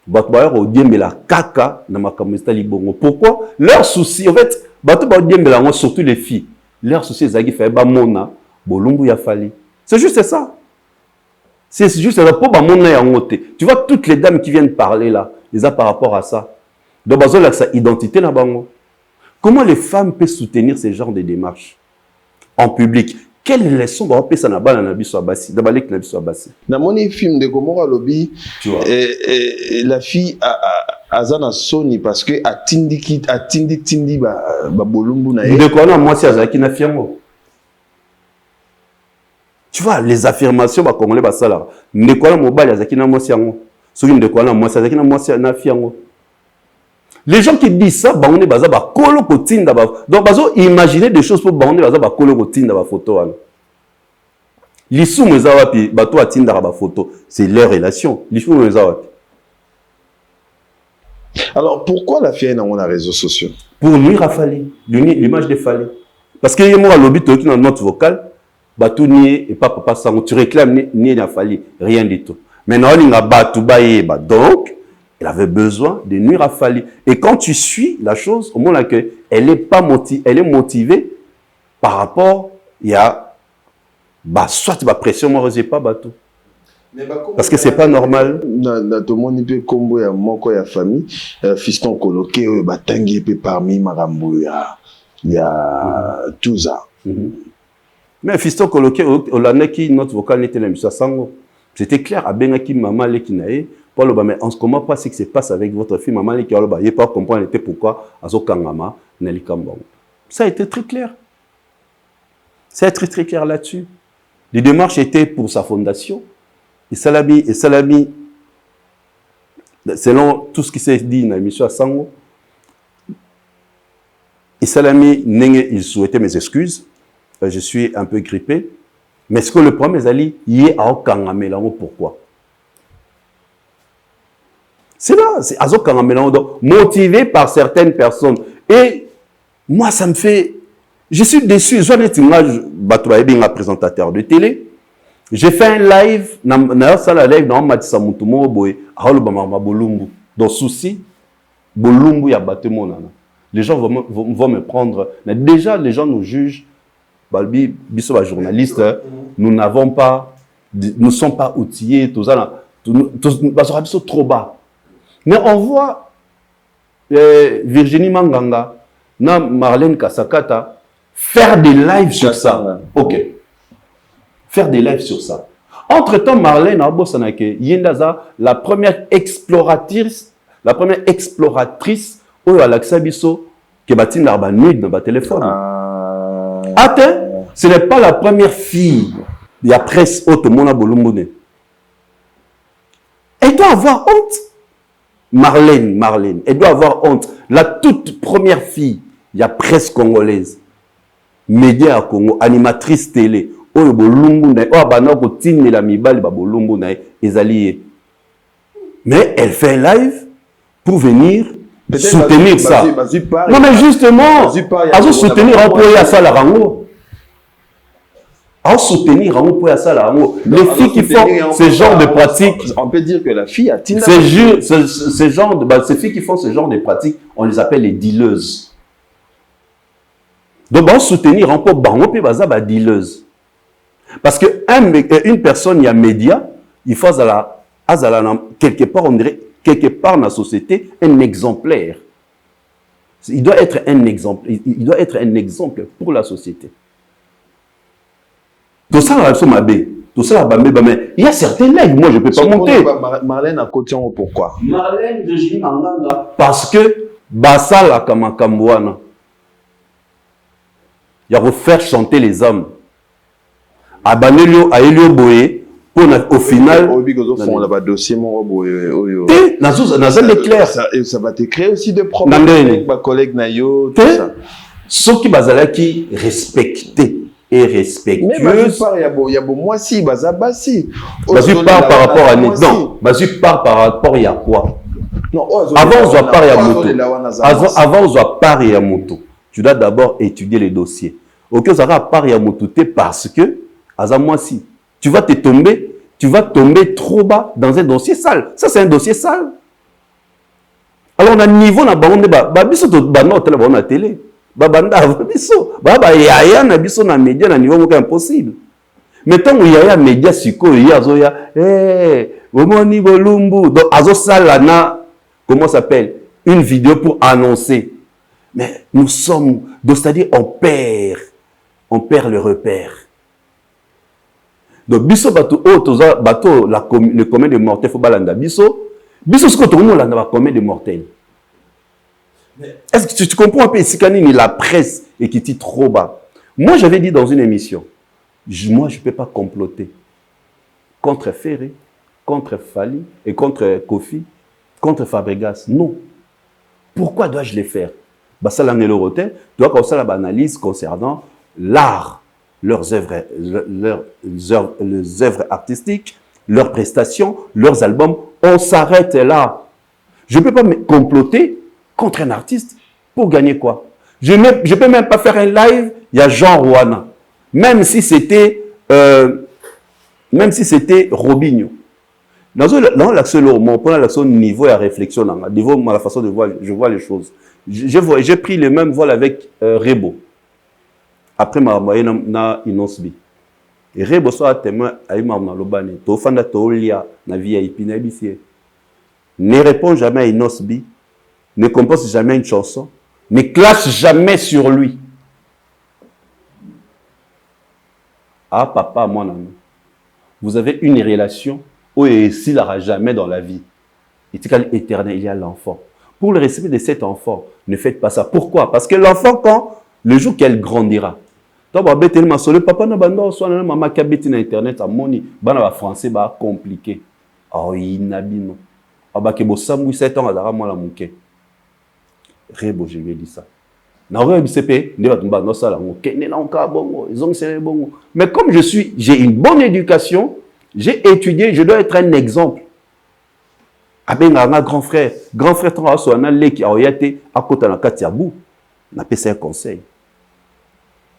Speaker 1: Bato ba yo diembela kaka na makambo itali bongo. Pourquoi? Leur souci en fait, bato ba diembela ngo surtout les filles. Leur souci ezaki fait ba mona bolumbu ya fali. C'est juste ça. C'est juste ça pour ba mona ya ngote. Tu vois toutes les dames qui viennent parler là. Par rapport à ça. Donc, sa identité là bango. Comment les femmes peuvent soutenir ce genre de démarches en public? Quelle leçon va faire ça na bala na biso abasi, na balek na biso abasi?
Speaker 2: Na moni film de Gomorrah Lobby, la fille a zana Sony parce que a tindi ba bolumbu na ye.
Speaker 1: De quoi na moi si azaki na fiango. Tu vois les affirmations ba congolais ba sala. De quoi na mobile azaki na moi si yango. Les gens qui disent ça, donc imaginez des choses pour photo. C'est leur relation.
Speaker 2: Alors pourquoi la fille est dans les réseaux sociaux?
Speaker 1: Pour nuire à Fali, l'image de Fali. Parce qu'il y a un lobby dans notre note vocale, et pas tu réclames ni à Fali, rien du tout. Maintenant, donc, elle avait besoin de nuire à Fali. Et quand tu suis la chose, au moment où elle est motivée par rapport, il y a soit la pression, moi, je ne sais pas, parce que ce n'est pas normal.
Speaker 2: Dans tout le monde, il y a combo, il y a famille, fiston coloqué, batangi, parmi Marambo, il y a tout ça.
Speaker 1: Mais fiston coloqué, notre vocal n'était même pas sango. C'était clair, à Benaki maman Lekinae, pour le bas, mais comment pas ce qui se passe avec votre fille, maman Lekinae, il n'y a pas comprendre pourquoi, Azo Kangama, Nali Kambang. Ça a été très clair. Ça a été très clair là-dessus. Les démarches étaient pour sa fondation. Et Salami, selon tout ce qui s'est dit dans l'émission à Sango, et Salami, il souhaitait mes excuses. Je suis un peu grippé. Mais ce que le problème est allé, il est à Okangamelango. Pourquoi? C'est là, c'est à Okangamelango, motivé par certaines personnes. Et moi, ça me fait. Je suis déçu. Je suis un présentateur de télé. J'ai fait un live, dans souci, Bolumbu ya batemo nana. Les gens vont me prendre. Mais déjà, les gens nous jugent. Balbi, biso journaliste, nous n'avons pas, nous ne sommes pas outillés, tout ça, nous trop bas. Mais on voit Virginie Manganga, Marlène Kasakata faire des lives sur ça. Ok. Faire des lives sur ça. Entre-temps, Marlène Abosanake, Yendaza, la première exploratrice, où Alexa Bisso, qui est bâtie dans le téléphone. Attends, ce n'est pas la première fille. Il y a presse haute, Mona Bolumbone. Elle doit avoir honte. Marlène, elle doit avoir honte. La toute première fille, il y a presse congolaise. Média à Congo, animatrice télé. Oh, Bolumbone, oh, Banoko, Tine, la Mibali, Bolumbone, les alliés. Mais elle fait un live pour venir soutenir ça. Non, mais justement, à soutenir un peu à ça la rango. À soutenir un peu à ça la rango. Les filles qui font ce genre de pratiques.
Speaker 2: On peut dire que la fille a Tina.
Speaker 1: Ces filles qui font ce genre de pratiques, on les appelle les dealeuses. Donc, on soutenir encore bango pe baza ba dealeuse. Parce que une personne, il y a média, il faut quelque part, on dirait, quelque part dans la société, un exemplaire. Il doit être un exemple. Il doit être un exemple pour la société. Tout ça, tout ça, il y a certains legs, moi je ne peux pas monter.
Speaker 2: Marlène a côté pourquoi?
Speaker 1: Marlène, parce que Bassa la Kamakambouana. Il y a refaire chanter les hommes. Abanelio, Aelio Boé, au final.
Speaker 2: Ça va te créer aussi des problèmes avec ma collègue Nayo.
Speaker 1: Ceux qui bazalaki respecté et respectueux.
Speaker 2: Mais il y a moi si, Bazabasi.
Speaker 1: Bazu part par rapport à non, Bazu part par rapport à quoi? Non, avant on doit parler à moto. Avant on doit parler à moto. Tu dois d'abord étudier les dossiers. Ok, ça va parler à moto parce que moi si tu vas tomber trop bas dans un dossier sale. Ça c'est un dossier sale. Alors on a niveau na bango ba biso to ba note la ba télé. Babanda biso baba yaya na biso na média na niveau moko impossible. Mais tant que yaya média siko azoya omoni bolumbu donc azo sala na comment ça s'appelle une vidéo pour annoncer. Mais nous sommes donc c'est-à-dire on perd le repère. Donc biso bato bato le commun de mortels faut balanda biso ce que tout le monde a dans commun de mortels. Est-ce que tu comprends un peu ici quand la presse et qui dit trop bas? Moi j'avais dit dans une émission, moi je ne peux pas comploter contre Ferré, contre Fali et contre Kofi, contre Fabregas. Non. Pourquoi dois-je les faire? Ça l'année l'Euroté doit comme ça l'analyse concernant l'art, leurs œuvres artistiques, leurs prestations, leurs albums. On s'arrête là. Je ne peux pas me comploter contre un artiste pour gagner quoi? Je ne peux même pas faire un live, il y a Jean Rouana. Même si c'était Robinho. Dans l'accès mon point l'accès niveau et à réflexion, niveau la façon de voir, je vois les choses. J'ai pris le même vol avec Rebo. Après ma moyenne na Inosbi. Et Rebo soit témoin à Imam Lobane. To fanda to lia na vie ipina bisie. Ne répond jamais à Inosbi, ne compose jamais une chanson, ne clash jamais sur lui. Ah papa, mon ami, vous avez une relation où il n'aura jamais dans la vie. Éternel, il y a l'enfant. Pour le respect de cet enfant, ne faites pas ça. Pourquoi? Parce que l'enfant, quand le jour qu'elle grandira, papa na banda soit na maman qui habite na internet à moni bana ba français ba compliqué. Oh inabino. Abake bo sambu 7 ans azara moi la muke. Rebo je lui ai dit ça. Na re BCP ne ba tumba no sala muke ne na onka bongo, ils ont c'est bongo. Mais comme j'ai une bonne éducation, j'ai étudié, je dois être un exemple. Abenga nga grand frère tant so na leki aoyate akota na katiabu. Na pesa un conseil.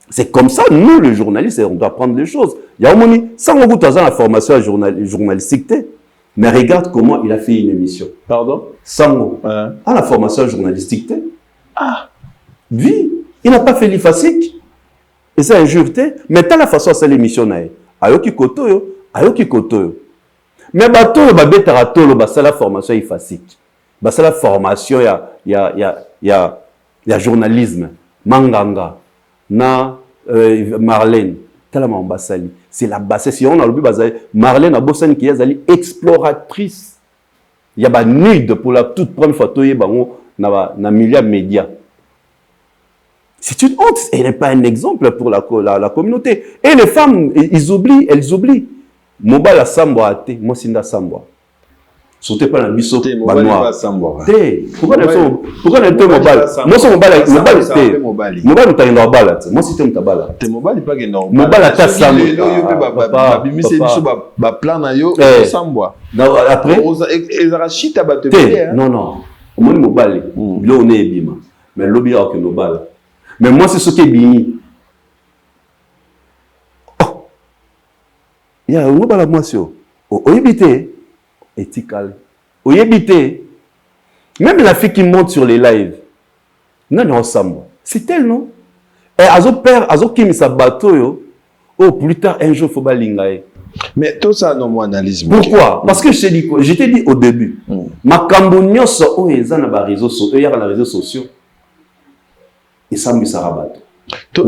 Speaker 1: C'est comme ça, nous, les journalistes, on doit prendre les choses. Il y a un moment, sans goût à la formation journalistique, mais regarde comment il a fait une émission.
Speaker 2: Pardon?
Speaker 1: Sango. À la formation journalistique. Ah, oui, il n'a pas fait l'IFASIC. Et c'est injuré. Mais t'as la façon à cette émission. Ayoki koto. Mais bato, c'est la formation IFASIC. C'est la formation, il y a journalisme. Manganga. Na Marlène, tellement Bassali. C'est la basse. Si on a le but, Marlène a bossé qui est exploratrice. Il y a une nude pour la toute première fois. Il y a un milliard de médias. C'est une honte. Elle n'est pas un exemple pour la communauté. Et les femmes, elles oublient. Mobile à Samboa, moi c'est la Samboa. Sautez pas dans le biseau. Pourquoi on est mobile? Moi c'est mobile. Mobile t'as une balle. Moi c'est un tabala.
Speaker 2: T'es mobile pas que non.
Speaker 1: Mobile à ta Samboa.
Speaker 2: Plan na yo Samboa.
Speaker 1: Après.
Speaker 2: Ils arrachent à battre.
Speaker 1: Non. Moi mobile. Là on est bima. Mais lobby a que mobile. Mais moi c'est ce qui est bini. Il y a un mobile à moi sur. Oyebite. Ethical. Oyebite. Même la fille qui monte sur les lives. Non, c'est elle, non? Et azo kimisa bato yo. Oh, plus tard, un jour, il faut balingaye.
Speaker 2: Mais tout ça, non, mon analyse.
Speaker 1: Pourquoi? Parce que je t'ai dit au début, ma cambonioso, oh, ils ont les réseaux sociaux, il y a les réseaux sociaux. Et ça, me sera bateau.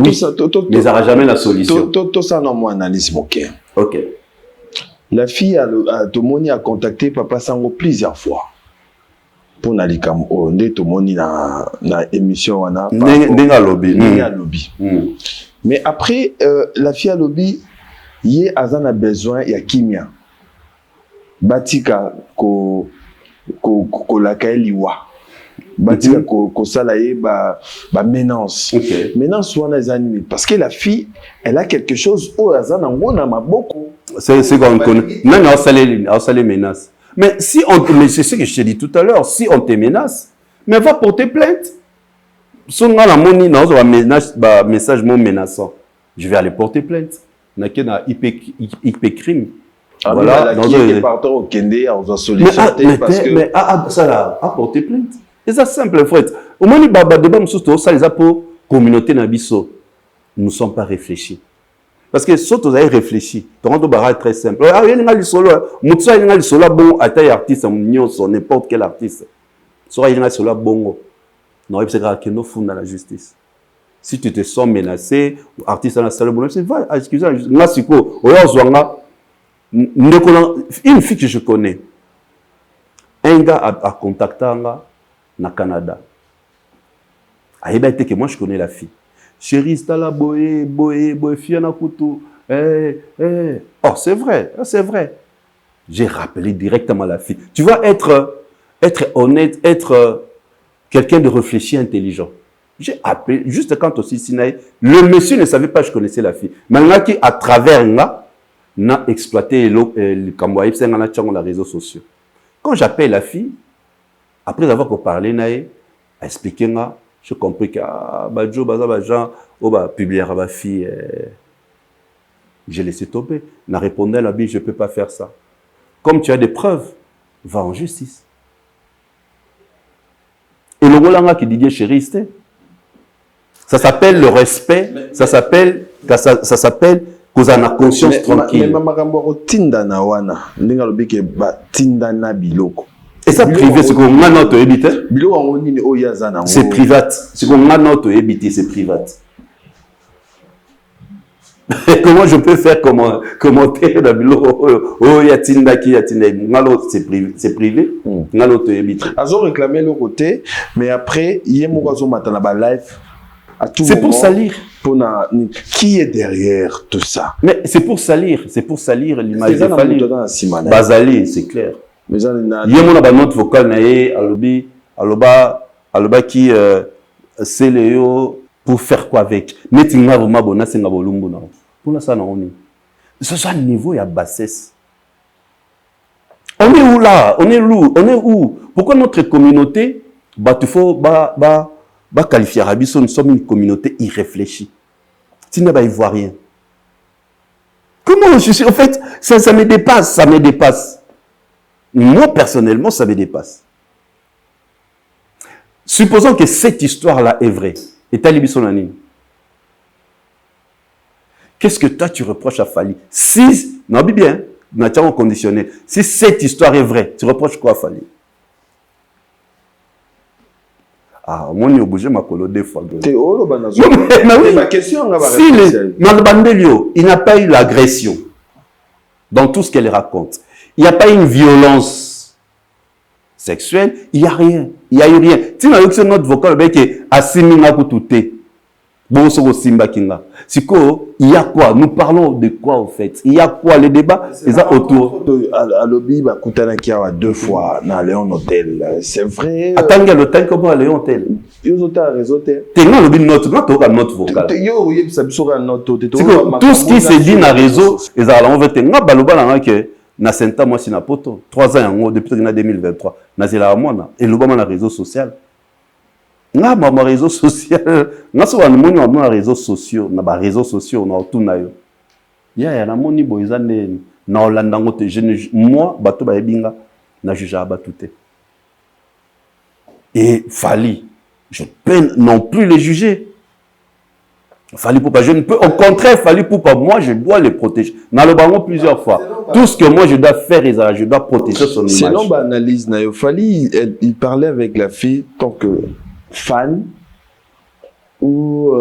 Speaker 1: Mais il n'y aura jamais la solution.
Speaker 2: Tout ça, non, mon analyse, ok.
Speaker 1: Ok.
Speaker 2: La fille Tomoni a contacté Papa Sango plusieurs fois. Pour n'aller comme Tomoni na émission
Speaker 1: Nenga lobby.
Speaker 2: Mais après la fille à lobby yé azana besoin ya kimia. Batika ko la kaeliwa. Batika ko salaye ba ménance. Ménance wana zanimi parce que la fille elle a quelque chose au azana ngona maboko.
Speaker 1: C'est qu'on connaît. Non, on salé menace. Mais si mais c'est ce que je t'ai dit tout à l'heure, si on te menace, mais va porter plainte. Si on a la monnaie, dans un message menaçant, je vais aller porter plainte. Il y a IP crime.
Speaker 2: Voilà, dans un partant au Kende, on va solliciter parce que
Speaker 1: mais ça là, à porter plainte. C'est ça simple, frère. Au moins il baba débat musuto ça les a pour communauté nabiso. Nous ne sommes pas réfléchis. Parce que si vous avez réfléchi, ton barrage est très simple. Ah, il y a des solo, Moutsa il y a des solo bon à taille artiste, n'importe quel artiste. Soit il y a des solo bon. Non, c'est grave qu'il nous fout dans la justice. Si tu te sens menacé, artiste dans la salle bon, c'est va, excusez-moi, là c'est quoi? Une fille que je connais, un gars a contacté na Canada. Ah, il que moi je connais la fille. Chérie, c'est la boé, fille na couteau. Oh, c'est vrai, c'est vrai. J'ai rappelé directement la fille. Tu vas être honnête, être quelqu'un de réfléchi, intelligent. J'ai appelé, juste quand aussi Sinaï, le monsieur ne savait pas que je connaissais la fille. Maintenant qui, à travers là, n'a exploité le Kamboaïb, c'est un sur les réseaux sociaux. Quand j'appelle la fille, après avoir parlé, naï, a expliqué, je comprends que Badjo, Bazabajan, publier à ma fille. J'ai laissé tomber. Elle a répondu à la bille, je ne peux pas faire ça. Comme tu as des preuves, va en justice. Et le Rolanga qui dit chérie, ça s'appelle le respect, ça s'appelle cause en a conscience tranquille. Et ça privé, c'est qu'on a notre évité. C'est privat. C'est qu'on a notre évité, c'est privat. Comment je peux faire commenter dans Bilo? Oh, yatinda qui yatinda. C'est privé. On a notre évité.
Speaker 2: Ils ont réclamé le côté, mais après, il y a un live.
Speaker 1: C'est pour salir.
Speaker 2: Qui est derrière tout ça?
Speaker 1: Mais c'est pour salir l'image de Fali. Bazali, c'est clair. Il y a mon autre vocal naé aloba qui c'est Léo pour faire quoi avec. Netinga voma bona senga bolumbu na. Pour ça na oni. Ce soit le niveau ya bassesse. On est où là? On est où? Pourquoi notre communauté qualifier Rabiso, nous sommes une communauté irréfléchie. Tu n'es pas ivoirien. Comment je suis? En fait, ça me dépasse. Moi, personnellement, ça me dépasse. Supposons que cette histoire-là est vraie. Et Talibi Sonani. Qu'est-ce que toi, tu reproches à Fali? Si, non, bien, naturellement conditionnel. Si cette histoire est vraie, tu reproches quoi à Fali? Ah, moi, je obligé ma colo deux fois.
Speaker 2: Ma question,
Speaker 1: si Malbandelio, il n'a pas eu l'agression dans tout ce qu'elle raconte. Il n'y a pas une violence sexuelle, il n'y a rien. Il n'y a eu rien. Si on a eu notre vocal, c'est Asimina Koutoute. Bon, c'est Simba Kinga. C'est quoi? Il y a quoi? Nous parlons de quoi, au fait? Il y a quoi? Les débats, c'est ça autour.
Speaker 2: À l'objet, Koutana qui a deux fois dans Léon Hôtel. C'est vrai.
Speaker 1: Attends, l'hôtel, comment à Léon Hôtel?
Speaker 2: Ils ont un réseau.
Speaker 1: T'es dans l'objet notre vocal. Tout ce qui se dit dans le réseau, ils ont fait un baloba que na senta moi si na poto 3 ans depuis 2023 na zela mona et lobama na réseau social na ma réseau social na so wan moni na réseaux sociaux na ba réseaux sociaux na tout na yo ya na moni boizane na olanda ngote moi bato ba ebinga na juja ba touté et Fali je peine non plus les juger Fali Poupa, je ne peux, au contraire, Fali Poupa, moi, je dois les protéger. Dans le bango plusieurs fois. Tout ce que moi, je dois faire, je dois protéger son image.
Speaker 2: Selon l'analyse, Fali, il parlait avec la fille tant que fan ou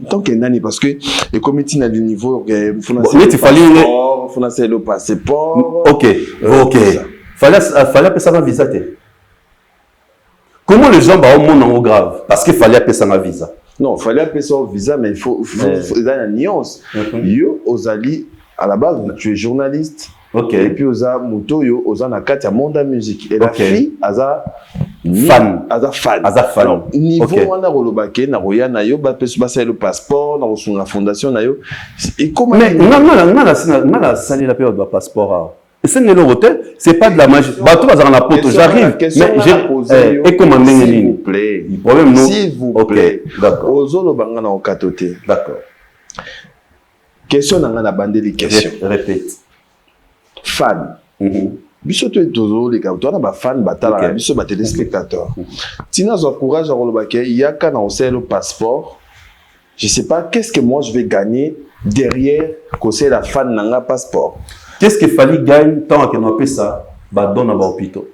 Speaker 2: tant que nani, parce que les comités à du niveau, il faut lancer le passeport.
Speaker 1: Ok, ok. Fallait appeler ça un visa. Comment les gens vont au monde en grave? Parce qu'il fallait appeler ça un visa.
Speaker 2: Non, il fallait appeler ça un visa, mais il faut une nuance. Yo, Ozali, à la base, tu es journaliste.
Speaker 1: Ok.
Speaker 2: Et puis, Oza Muto, yo, Oza Nakati, à monde de musique. Et la fille, Aza
Speaker 1: fan.
Speaker 2: Aza fan.
Speaker 1: Aza fan.
Speaker 2: Alors, niveau, on a rolobake, na roya na yo, ba pesa le passeport, na reçu la fondation na yo. Et comment?
Speaker 1: Mais, on a salé la période de passeport. Et c'est le hôtel, c'est pas de la magie. Bateau va dans la porte, j'arrive. Mais j'ai. Et comment
Speaker 2: s'il vous plaît.
Speaker 1: Le problème, non.
Speaker 2: S'il vous plaît.
Speaker 1: D'accord.
Speaker 2: Ozolo banga na okatote.
Speaker 1: D'accord.
Speaker 2: Question na nga na bande de questions.
Speaker 1: Répète.
Speaker 2: Fan. Biso to tozo les gars, toi na ba fan batala biso ba téléspectateur. Tina zo courage à rolobake, il y a quand on sait le passeport. Je sais pas qu'est-ce que moi je vais gagner derrière que c'est la fan nanga passeport.
Speaker 1: Qu'est-ce qu'il fallait gagner tant qu'on appelle ça? Bah donne à l'hôpital.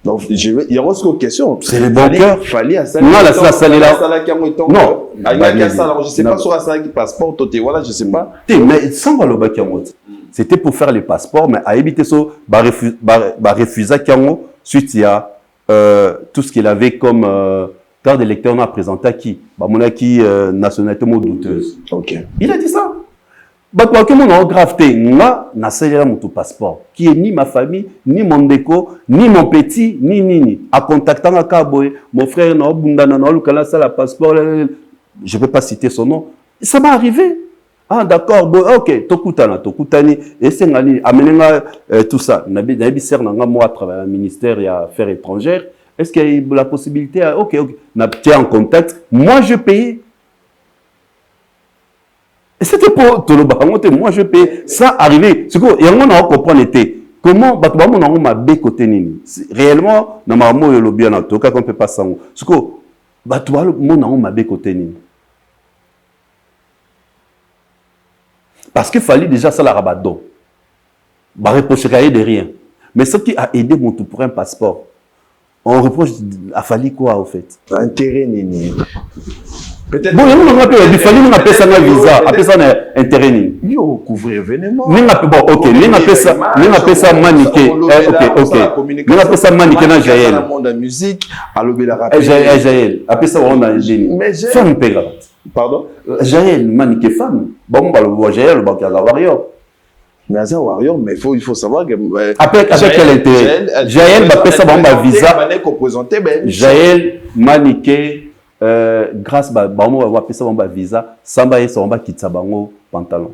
Speaker 2: Donc il y a une question.
Speaker 1: C'est le bon cœur.
Speaker 2: Fallait à ça.
Speaker 1: Non la salle là.
Speaker 2: Non. Je sais pas sur la salle qui passeport toté voilà je sais pas.
Speaker 1: Mais sans le bac c'était pour faire les passeports mais à éviter ça refuser Kiango suite il y a tout ce qu'il avait comme carte d'électeur on a présenté à qui bah mon qui nationalité douteuse.
Speaker 2: OK.
Speaker 1: Il a dit ça. Bah quoi que mon grave nga na salela mon passeport qui est ni ma famille ni mon déco ni mon petit ni à contactant à Kaboy mon frère na bundana na lukala ça la passeport je peux pas citer son nom ça m'est arrivé. Ah d'accord bon OK tokutani et c'est ngani amenenga tout ça nabi ser nga moi travailler au ministère et affaires étrangères est-ce qu'il y a la possibilité OK na tiens en contact moi je paye. Et c'était pour tout le monde, moi je paye. Ça arrivé. Ce que, et on a compris était comment, on a ma bé côté nini. Réellement, dans ma mot, le bien en tout cas, qu'on peut pas s'en. Ce que, on a ma bé côté nini. Parce qu'il fallait déjà ça la rabado. Bah, reprocher de rien. Mais ce qui a aidé mon tout pour un passeport, on reproche, a fallu quoi, au fait?
Speaker 2: Intérêt nini.
Speaker 1: Peut-être. Bon, il fallait nous appeler ça un visa, appeler ça un intérêt.
Speaker 2: Yo, couvrir événement.
Speaker 1: Bon, ok, nous appelle ça maniqué. Ok. Nous appelle ça maniqué dans Jaël.
Speaker 2: Dans le monde de la musique, à l'obéla rapide.
Speaker 1: Jaël, appelle ça on a génie. Femme pégra.
Speaker 2: Pardon?
Speaker 1: Jaël, maniqué femme. Bon, bah le Jaël, bah qu'il y a la warrior.
Speaker 2: Mais à warrior, mais il faut savoir que.
Speaker 1: Avec quel intérêt? Jaël, bah appelle ça bon bah visa. Jaël, maniqué. Grâce à un visa, Samba et Samba quitte sa bango pantalon.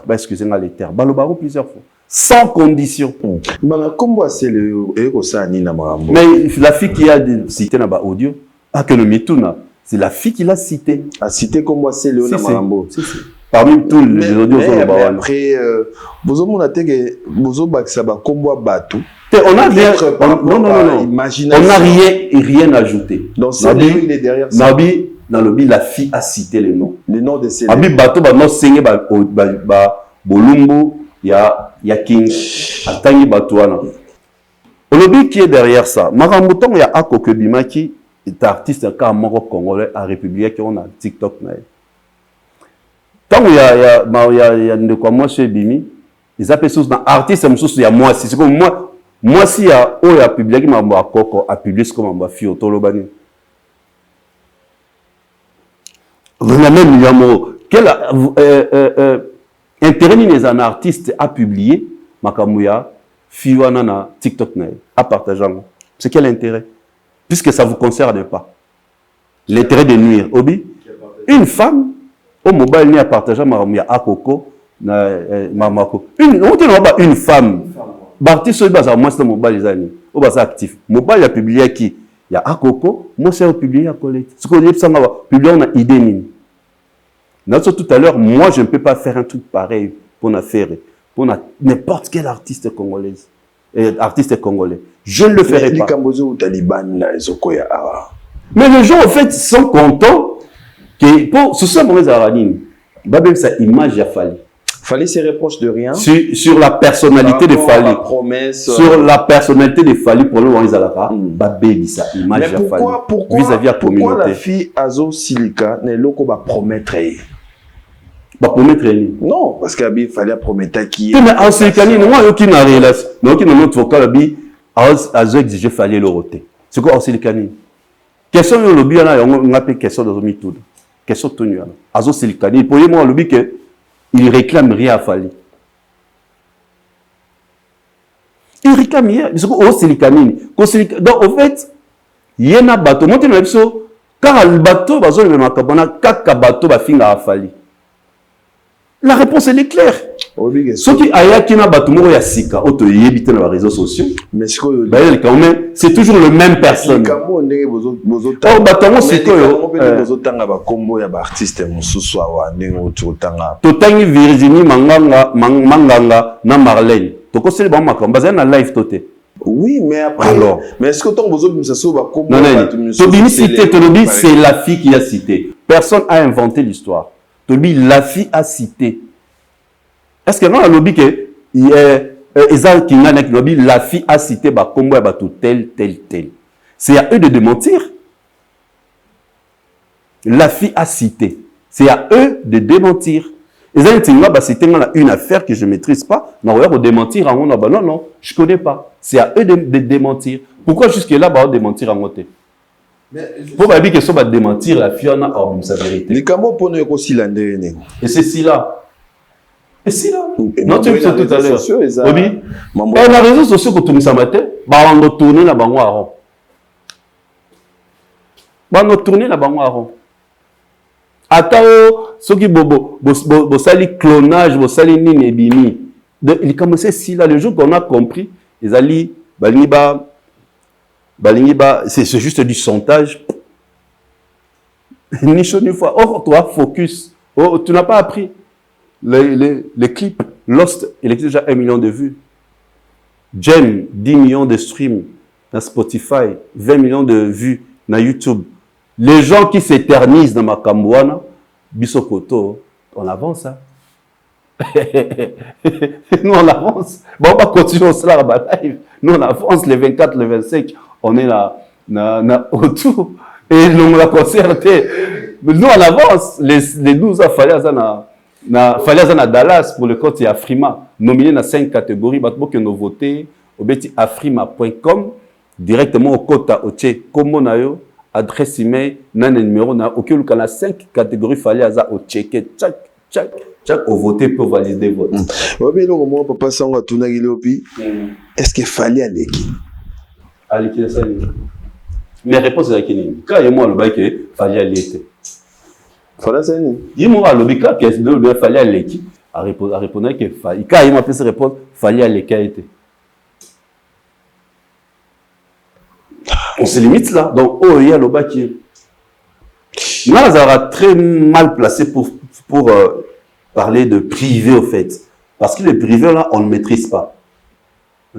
Speaker 1: Excusez-moi les terres. Balo plusieurs fois. Sans condition.
Speaker 2: Mais
Speaker 1: la fille qui a cité dans audio, que le mituna, c'est la fille qui l'a cité.
Speaker 2: A cité comme moi c'est Léona Marambo.
Speaker 1: Parmi tous les audios sur le
Speaker 2: baron. Après, vous avez
Speaker 1: on a rien, on n'a rien ajouté.
Speaker 2: Donc c'est lui il est derrière ça.
Speaker 1: Nabi, dans le la fille a cité les noms.
Speaker 2: Les noms de ces.
Speaker 1: Abi bateau ba no sengé ba bolumbu ya king atangi batouana. Olobi qui est derrière ça. Maramuton ya Akoko Bimaki est artiste ka moko congolais à République qui on a TikTok na. Tant il y a de quoi moi chez Bimi, ils appellent ça dans artiste il y a moi c'est comme moi si il y a publié ma Akoko a publié comme ma fille Tolobani. On a même quel intérêt les un artiste a publié Makamouya Fiwana na TikTok na à partager. C'est quel intérêt? Puisque ça vous concerne pas. L'intérêt de nuire. Obi, une femme au mobile ni à partager Makamouya Akoko na Mamako. Une femme. Barti so basa moi c'est mobile les années. Au basa actif. Mobile a publié qui? Il y a Akoko, moi c'est publié à Colette. Ce qu'on dit ça va publier on a idée ni. Tout à l'heure, moi je ne peux pas faire un truc pareil pour n'importe quel artiste congolais. Je ne le ferai pas. Mais les gens, en fait, sont contents que pour ce soit mauvais aranine. Babem sa image a fallu.
Speaker 2: Fallait se reproche de rien.
Speaker 1: Sur la personnalité de Fali. Sur la personnalité de Fali pour le moment ils alaka. Babem sa image a fallu. Vis-à-vis la communauté.
Speaker 2: Pourquoi la fille Azo Silika n'est loko ba promettre?
Speaker 1: Ba promettre
Speaker 2: non, parce qu'il fallait promettre qui.
Speaker 1: Mais en Silikani, non, il y a aucune relation. Donc il y a un autre vocal bi Azo exige Fali le roté. C'est quoi en Silikani? Question yo lobby là on appelle question de mitoud. Question tenu là. Azo Silikani, pour moi lobby que il réclame rien à Fali. Il réclame rien. Parce que au Silikani, donc en fait, il y a un bateau. Moi, tu m'as dit car le bateau, bazo le makabana, kaka bateau ba finga à Fali. La réponse elle est claire. Ce qui a qui na bateau mo ya sika, auto yebite na réseaux sociaux.
Speaker 2: Mais
Speaker 1: c'est toujours le même personne. Oh bateau c'est quoi
Speaker 2: artiste mususu wa ndenge otanga.
Speaker 1: Totangi Virginie Manganga na Marlène. Toko c'est bon makamba bazana na live toté.
Speaker 2: Oui, mais après
Speaker 1: alors,
Speaker 2: mais est-ce que ton besoin de ça va comme
Speaker 1: c'est la fille qui a cité. Personne a inventé l'histoire. Tobi la fille a cité. Est-ce que non, lobby que la fille a cité ba combo ba tout tel. C'est à eux de démentir. La fille a cité. C'est à eux de démentir. Ils ont dit c'est une affaire que je ne maîtrise pas. Non, on va démentir en non, je ne connais pas. C'est à eux de démentir. Pourquoi jusque là on démentir en côté? Pour dire que ça va démentir la fille en a sa vérité. Et c'est si là. Et si là. Non, tu me dis tout à l'heure. Oui. On a réseaux sociaux pour tout le matin. On va tourner la banque à rond. On va tourner la banque à rond. Attends, ceux qui bo sali clonage, bo sali nini et bimi. Il commençait si là, le jour qu'on a compris, ils allaient c'est juste du sontage. Ni chaud ni fois. Or, toi, focus. Oh, tu n'as pas appris. Les clips Lost, il existe déjà 1 million de vues. Jen, 10 millions de streams dans Spotify, 20 millions de vues dans YouTube. Les gens qui s'éternisent dans ma Kambouana, Bisokoto, on avance. Hein? Nous, on avance. Bon, on va continuer cela à live. Nous, on avance les 24, les 25. On est là, autour. Et nous, on l'a concerté. Nous, on avance. Les 12 ans, fallait à Dallas pour le compte Afrima. Nominé dans 5 catégories. Batbo que nous voter au beti afrima.com directement au quota au tché comme nayo adresse email nan numéro na auquel on a 5 catégories fallait à au checker chaque au voter pour valider vote.
Speaker 2: Ouais non moi papa sanga tunagi lopi. Est-ce qu'il fallait aller qui?
Speaker 1: Aller ça. Mais réponse est qui? Quand moi le bail que fallait aller.
Speaker 2: Fallait ça ni.
Speaker 1: Dis-moi le bika que le fallait aller qui? À répondre que fallait. Quand il m'a fait cette réponse, fallait aller qui a été. On se limite là. Donc, oh, il y a le bas qui. Nazara très mal placé pour parler de privé, au fait. Parce que le privé, là, on ne maîtrise pas.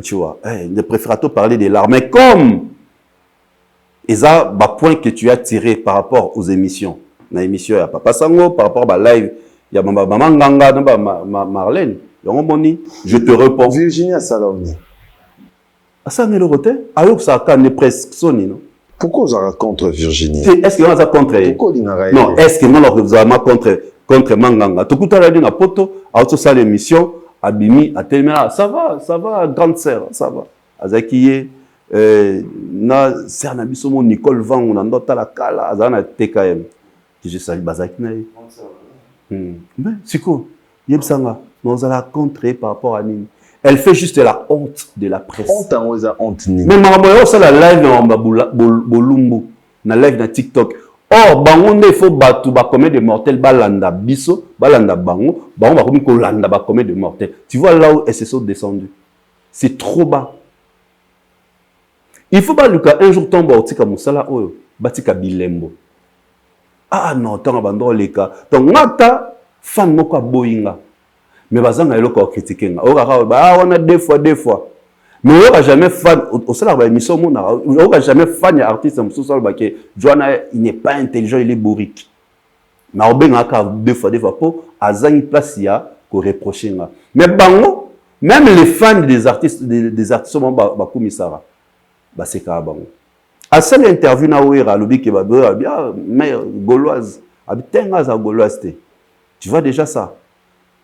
Speaker 1: Tu vois, il préfère parler de l'art. Mais comme, et ça, point que tu as tiré par rapport aux émissions. Dans l'émission, il y a Papa Sango, par rapport à la live, il y a Maman Nganga, Marlène. Je te réponds.
Speaker 2: Virginia Salomni.
Speaker 1: Ça n'est le roté. Alors ça a presque sonné, non?
Speaker 2: Pourquoi vous avez contre Virginie?
Speaker 1: Est-ce que vous avez contre? Non, est-ce que vous avez contre Manganga? Tout le monde a dit na poto, à autre salle l'émission, à Bimi, à Telmera, ça va, grande sœur, ça va. Azakiye, na sœur na bisomo Nicole Van, on a nota la kala, azana TKM. Je salue Bazaki naï. Mais c'est quoi? Yebsanga, nous allons contrer par rapport à Nini. Elle fait juste la honte de la presse.
Speaker 2: Honte en osa honte ni.
Speaker 1: Mais maman ça la live en bolumbu, na live na TikTok. Or bangonde il faut battre ba commettre de mortels balanda biso, balanda bango ba komi ko landa ba commettre de mortels. Tu vois là où elles se sont descendues. C'est trop bas. Il faut pas Lucas un jour tomber au tika musala oyo, batika bilembo. Ah non, tant bando leka. Donc ngata fan moko boyinga. Mais bazanga eloko critiquer nga. On a deux fois. Mais on n'a jamais fan, au sein de l'émission, on n'a jamais fan d'artiste, il n'est pas intelligent, il est bourrique. Mais on a deux fois pour azang place il y a qu'on reproche. Mais bango, même les fans des artistes sont commissaires. Bah c'est quand bango. À cette interview na ouera lobi ke ba bien mais gauloise, abitenga za gauloise. Tu vois déjà ça.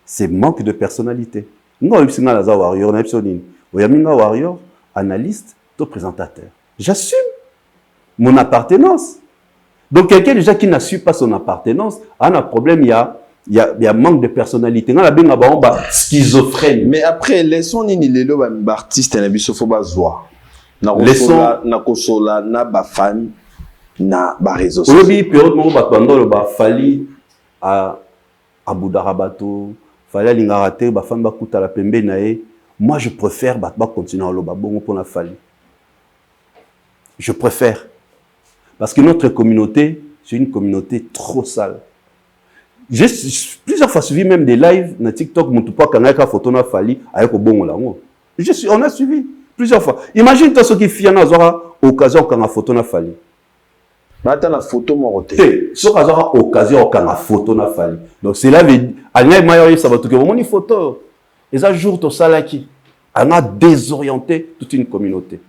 Speaker 1: C'est manque de personnalité. Nous on singa za warrior na episode. Oyaminga warrior, analyste, to présentateur. J'assume mon appartenance. Donc quelqu'un déjà qui n'assume pas son appartenance, a un problème, il y a manque de personnalité. On a bien schizophrène.
Speaker 2: Mais après, laissons les artistes et les zoa. Na kosola, na ba fan, na ba réseau.
Speaker 1: Aujourd'hui, période où on a fallu à Boudarabato, fallait l'ingarate, ba fan ba kuta la pembe nae. Moi, je préfère continuer à l'oba bon pour la fallu. Je préfère. Parce que notre communauté, c'est une communauté trop sale. J'ai plusieurs fois suivi même des lives sur TikTok, on a suivi plusieurs fois. Imagine toi ceux qui fient à l'occasion quand la photo n'a fallu.
Speaker 2: Maintenant la photo morote.
Speaker 1: Ce qui a occasion quand la photo n'a fallu. Donc c'est là que ça va tout une photo. Et ça jour tout ça là qui a désorienté toute une communauté.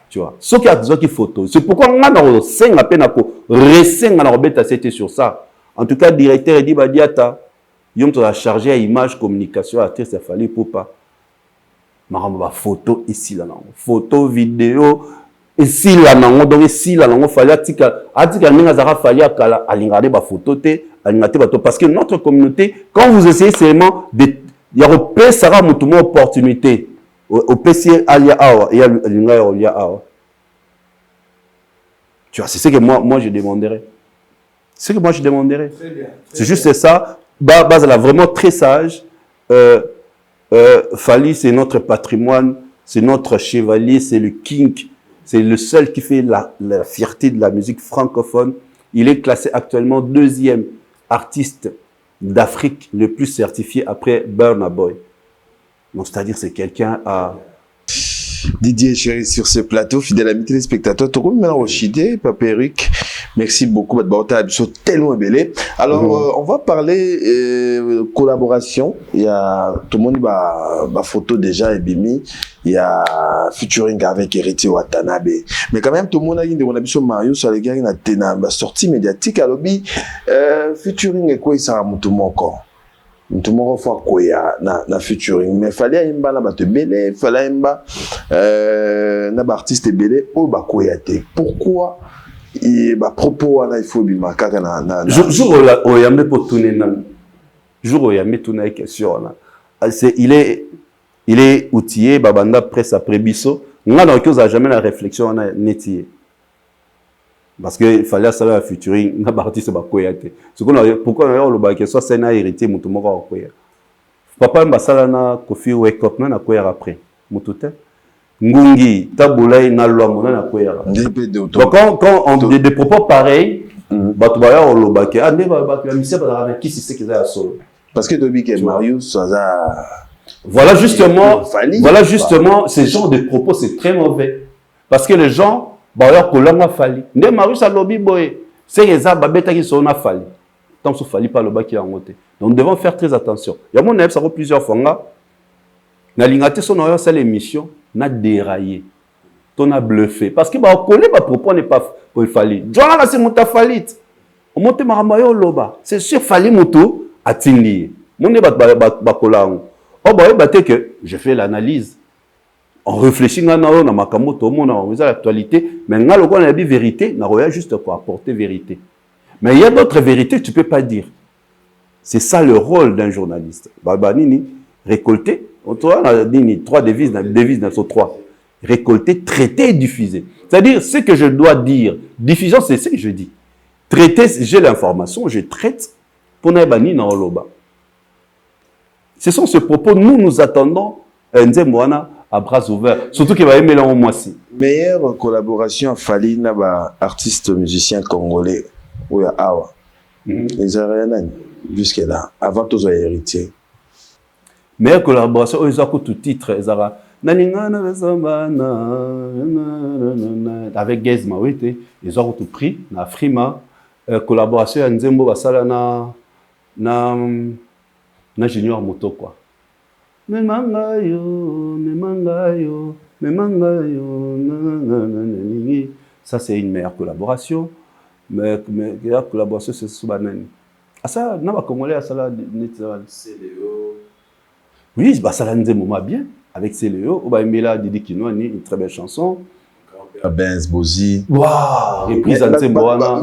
Speaker 1: Tu vois, ce qui a besoin de photos. C'est pourquoi on a 5 à peine à récemment c'était sur ça. En tout cas, le directeur dit Badiata, il a chargé à image, communication, à ça fallait pour pas. Mais on a photo ici là, photo, vidéo, ici là, donc ici là, on fallait article fallait à regarder ma photo parce que notre communauté, quand vous essayez seulement de, il y a repère ça va une opportunité. Au PC, il y a tu vois, c'est ce que moi je demanderais. C'est ce que moi je demanderais. C'est juste ça. Baz là vraiment très sage. Fally, c'est notre patrimoine, c'est notre chevalier, c'est le king, c'est le seul qui fait la fierté de la musique francophone. Il est classé actuellement 2e artiste d'Afrique le plus certifié après Burna Boy. Donc, c'est-à-dire, c'est quelqu'un à...
Speaker 2: Didier Chéri sur ce plateau, fidèle ami téléspectateur, tout le monde maintenant Rochidé, Papa Eric, merci beaucoup, tellement belé. Alors, on va parler collaboration. Il y a tout le monde ma photo déjà et bimi. Il y a featuring avec Héritier Watanabe. Mais quand même, tout le monde a dit mon habitude Mario sur les gars, il y a une sortie médiatique à l'obbi. Featuring et quoi il sera mon tout encore. Tout le monde fois quoi na featuring mais fallait imba na bato belé fallait imba na ba artiste belé o ba quoi té pourquoi et ba propos na il faut bima kaka na
Speaker 1: jour o yambe pour tourner nan jour o yambe tourner question là c'est il est outillé babanda presse après biso nga na chose a jamais la réflexion na netier. Parce qu'il fallait savoir la featuring, n'a pas artiste ba koyate. Ce qu'on a pourquoi on a le bac soit c'est na héritier mutu moko koya. Papa mbasala na Kofi wake up na koya après. Mutute. Ngungi tabulai na lwa mona na koya. Donc quand on des propos pareils, batu ba ya le bac ande ba la mission ba qui c'est qui ça solo.
Speaker 2: Parce que Tobi que Marius ça
Speaker 1: voilà justement ce genre de propos c'est très mauvais. Parce que les gens Baoya kolanga fali. Nde Marius a lobby boy. C'est les ababeta qui sont na fali. Tant que fali pas le bas qui est en côté. Donc nous devons faire très attention. Il y a mon ça plusieurs fois nga. Na lingate son oyo c'est l'émission na déraillé. On a bluffé parce que ba collé ba propos n'est pas pour le fali. Joana la c'est muta falit. On monte maramayo loba. C'est sûr fali mutu atindi. Mon ne ba kolango. Oh bah baté que je fais l'analyse. On réfléchit na makambo to mona on l'actualité mais nga le on a dit vérité na roya juste quoi apporter vérité mais il y a d'autres vérités que tu peux pas dire. C'est ça le rôle d'un journaliste. Baba nini récolter on a dit 3 devises dans sur 3 récolter traiter et diffuser. C'est-à-dire ce que je dois dire diffusion c'est ce que je dis. Traiter j'ai l'information je traite pour na bani na oloba. Ce sont ces propos nous attendons nzemwana à bras ouverts. Surtout qu'il va aimer là au mois-ci.
Speaker 2: Meilleure collaboration à Fally na ba artiste musicien congolais ou ya awa. Les Arianes jusque là avant tous les héritiers.
Speaker 1: Meilleure collaboration ils ont tout titre ezara Naningana avec Gezma, oui, ils ont tout pris, na Frima, collaboration à Nzembo Basala na Junior Moto, quoi. Ça, c'est une meilleure collaboration. Mais la collaboration, c'est Soubanani. Ah, ça, n'a pas commencé à ça, oui, bah, ça l'a moment bien. Avec Céléo, Obaimela Didi Kinoa, une très belle chanson.
Speaker 2: Benz Bozi.
Speaker 1: Waouh! Et puis, ça ne s'est pas.
Speaker 2: Ça,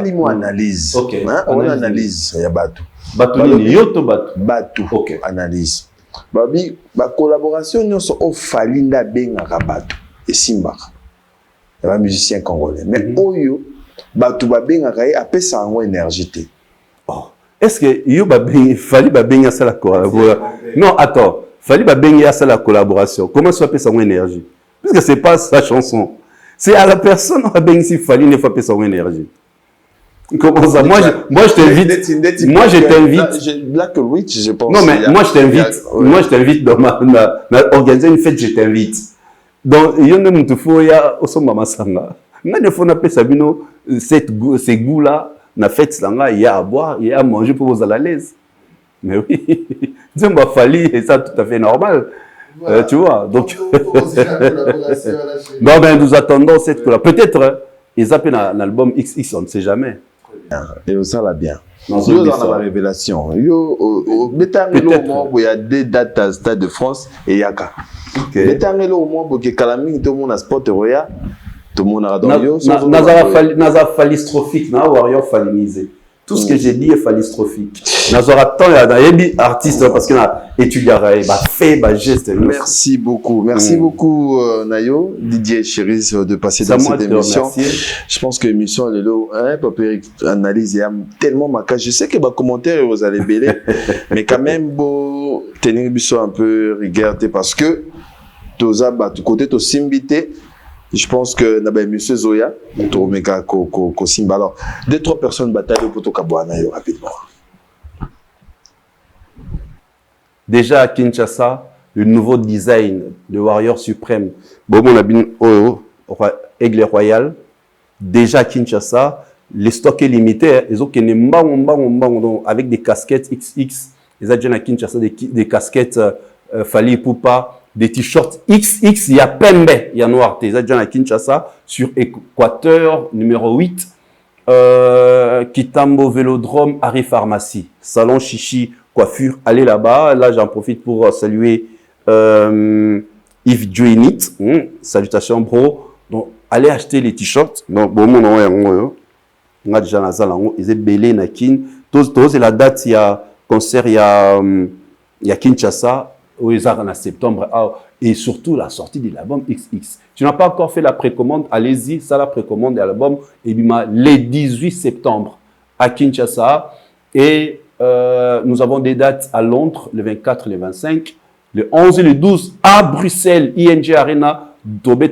Speaker 2: c'est une analyse.
Speaker 1: Ok.
Speaker 2: On analyse. Il y a Batou.
Speaker 1: Batou.
Speaker 2: Ok. Analyse. Babi, la collaboration, nous sommes Falinda Benga Batou et Simba. Il y a un musicien congolais. Mais Oyo, Batou Benga après ça a énergie.
Speaker 1: Oh. Est-ce que yo fallait Benga ça la collaboration? Non, attends. Fallait Benga ça la collaboration. Comment ça peut ça énergie? Parce que c'est pas sa chanson. C'est à la personne à Benga si fallait ne pas sa énergie. Comment ça? Moi, je t'invite. Moi, je t'invite.
Speaker 2: Black Witch, je pense.
Speaker 1: Non, mais moi, je t'invite. Moi, je t'invite dans organiser une fête, je t'invite. Donc, il y a un peu il y a aussi Mama Sanga. Il y a des fois, on appelle ça, ces goûts-là, na fête, il y a à boire, il y a à manger pour vous aller à l'aise. Mais oui, c'est un fali et ça, tout à fait normal. Voilà. Tu vois, donc. Non, ben, nous attendons cette collaboration. Peut-être, ils appellent un album XX, on ne sait jamais.
Speaker 2: Et ça va bien.
Speaker 1: Yo
Speaker 2: dans la révélation. Yo au moment où il y a des dates à Stade de France et Yaka. Au moment où Kalami tout le monde a sport roya, tout le monde a dans
Speaker 1: Naza phallistrophique, na warrior fallinisé. Tout ce que j'ai dit est phallistrophique. Nazora tant il y a des artistes parce qu'on a étudié fait geste.
Speaker 2: Merci beaucoup. Merci beaucoup Nayo, Didier Chéris de passer dans cette émission. Je pense que l'émission est là, papier analyse il y a tellement marqué. Je sais que les commentaires vous allez bêler mais quand même beau tenir un peu regarder parce que toza du côté to simbité. Je pense que monsieur Zoya, Simba. Alors, 2-3 personnes bataillent pour tout rapidement.
Speaker 1: Déjà à Kinshasa, le nouveau design de Warrior Suprême, Aigle Royal. Déjà à Kinshasa, les stocks est limité. Ils ont avec des casquettes XX. Ils ont déjà à Kinshasa des casquettes Fali Poupa. Des t-shirts XX, il y a Pembe, il y a Noir. Tu as déjà à Kinshasa, sur Équateur, numéro 8, Kitambo Vélodrome, Harry Pharmacie, Salon Chichi, Coiffure, allez là-bas. Là, j'en profite pour saluer Yves Djuinit. Salutations, bro. Donc, allez acheter les t-shirts. Donc, bon, on a déjà la salle en haut, ils sont belés, Nakin. C'est la date, il y a concert, il y a Kinshasa. En septembre et surtout la sortie de l'album XX. Tu n'as pas encore fait la précommande, allez-y, ça la précommande de l'album et le 18 septembre à Kinshasa et nous avons des dates à Londres le 24 et le 25, le 11 et le 12 à Bruxelles, ING Arena, doublé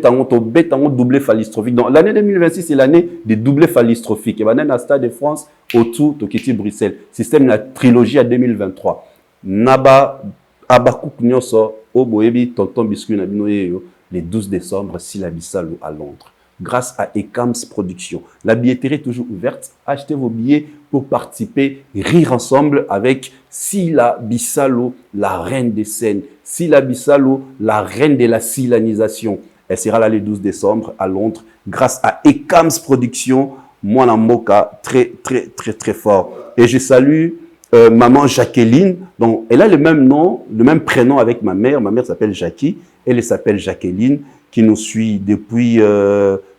Speaker 1: phallistrophique. Donc l'année 2026 c'est l'année des doublés phallistrophiques et maintenant à Stade de France autour de Kitty Bruxelles, système de la trilogie à 2023. Naba Abakouk Nyoso, Oboebi, Tonton Biscuit Nabinoyeyo, les 12 décembre, Sila Bissalo à Londres. Grâce à Ekams Productions. La billetterie est toujours ouverte. Achetez vos billets pour participer, rire ensemble avec Sila Bissalo, la reine des scènes. Sila Bissalo, la reine de la silanisation. Elle sera là le 12 décembre à Londres. Grâce à Ekams Productions, Mwana Moka, très, très, très, très fort. Et je salue maman Jacqueline, donc elle a le même nom, le même prénom avec ma mère. Ma mère s'appelle Jackie, elle s'appelle Jacqueline, qui nous suit depuis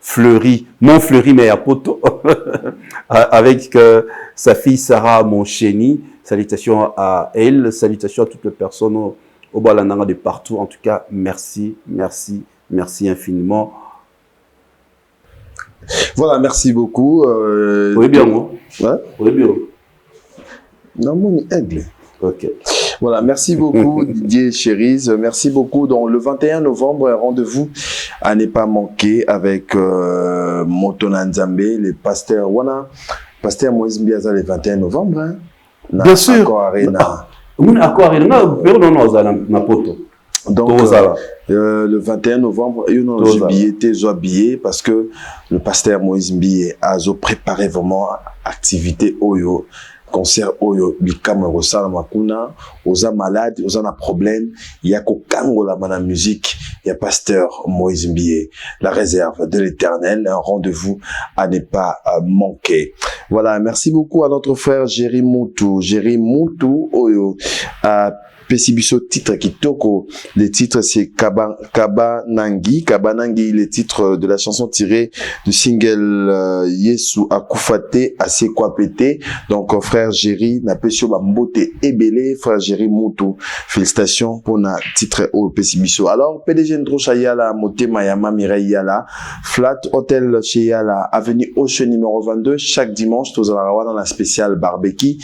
Speaker 1: Fleury, Montfleury, mais à Poto, avec sa fille Sarah Monchéni. Salutations à elle, salutations à toutes les personnes au Balananga de partout. En tout cas, merci, merci, merci infiniment.
Speaker 2: Voilà, merci beaucoup.
Speaker 1: Oui, bien, moi.
Speaker 2: Ouais?
Speaker 1: Oui, bien.
Speaker 2: Non, mon aigle.
Speaker 1: Ok.
Speaker 2: Voilà, merci beaucoup Didier Chéris. Merci beaucoup. Donc le 21 novembre, rendez-vous à ne pas manquer avec Motona Nzambe, les pasteurs Wana, pasteur Moïse Mbiaza le 21 novembre. Hein,
Speaker 1: bien sûr.
Speaker 2: Arena.
Speaker 1: Mon accord Arena, non, na poto.
Speaker 2: Donc,
Speaker 1: Tozala.
Speaker 2: le 21 novembre, il y a un billet parce que le pasteur Moïse Mbiye a préparé vraiment activité Oyo, concert Oyo, Bikam Rosala Makuna, Oza malade, Oza na problème, il y a Kokango la musique, il y a pasteur Moïse Mbiye, la réserve de l'éternel, un rendez-vous à ne pas manquer. Voilà, merci beaucoup à notre frère Jerry Moutou Oyo, Pesibiso titre Kitoko. Le titre c'est Kabanangi. Kabanangi, le titre de la chanson tirée du single Yesu Akufate Asekwa Pete. Donc frère Jerry Napesio Bambote Ebele, frère Jerry Moutou. Félicitations pour na titre au Pesibiso. Alors PDG Ndrocha Yala, Motema Yama Mireille Yala, Flat Hotel chez Yala, avenue Ocean numéro 22, chaque dimanche tozala dans la spéciale barbecue.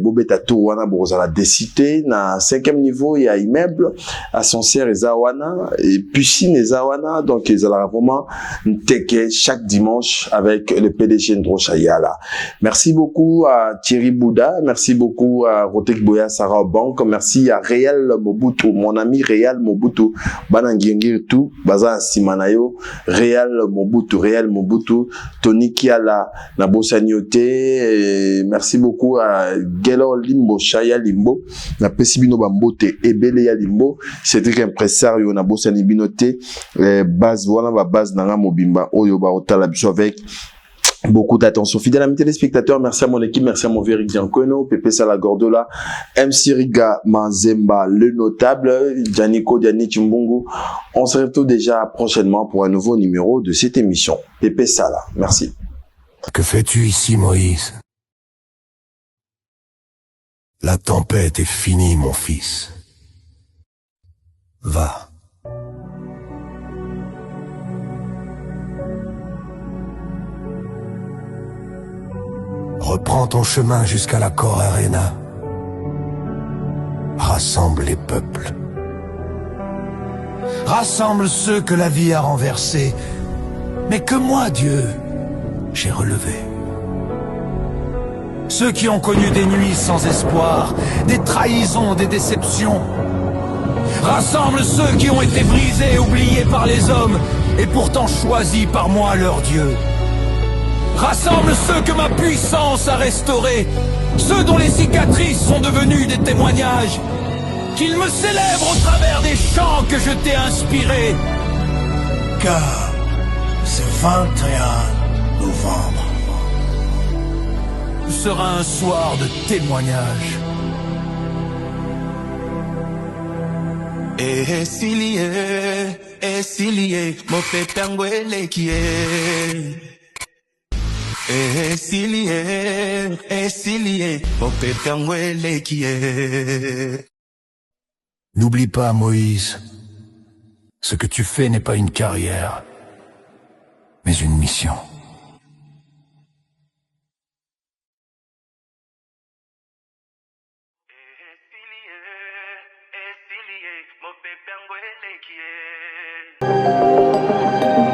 Speaker 2: Bobeta Touwana Brozala décité na 5e niveau, il y a immeuble, ascenseur et zawana, et piscine et zawana, donc ils ont vraiment teke chaque dimanche avec le PDG Ndrocha Yala. Merci beaucoup à Thierry Bouda, merci beaucoup à Rotek Boya Sarah Bank, merci à Réal Mobutu, mon ami Réal Mobutu, Banangengir tout, Baza Simanayo, Réal Mobutu, Tony Kiala, Nabosaniote, merci beaucoup à Gelo Limbo, Shaya Limbo, na Pesibino Bambote, Ebele ya Limbo, Cédric Impresario, Nabosani Binote, base, voilà ma base, Nanga Mobimba, Oyo Baota, la bicho avec beaucoup d'attention. Fidèle amis téléspectateurs, merci à mon équipe, merci à mon Véric Diancono, Pepe Salagordola, MC Riga Manzemba, le notable, Janiko Diani Chimbungu. On se retrouve déjà prochainement pour un nouveau numéro de cette émission. Pepe Sala, merci.
Speaker 4: Que fais-tu ici, Moïse? La tempête est finie, mon fils. Va. Reprends ton chemin jusqu'à la Cor Arena. Rassemble les peuples. Rassemble ceux que la vie a renversés, mais que moi, Dieu, j'ai relevés. Ceux qui ont connu des nuits sans espoir, des trahisons, des déceptions. Rassemble ceux qui ont été brisés et oubliés par les hommes, et pourtant choisis par moi leur Dieu. Rassemble ceux que ma puissance a restaurés, ceux dont les cicatrices sont devenues des témoignages. Qu'ils me célèbrent au travers des chants que je t'ai inspirés. Car ce 21 novembre sera un soir de témoignage.
Speaker 5: Esilie, mopetangwele kie. Esilie, mopetangwele kie.
Speaker 4: N'oublie pas, Moïse, ce que tu fais n'est pas une carrière, mais une mission.
Speaker 5: Esilie, mopetangwele kie.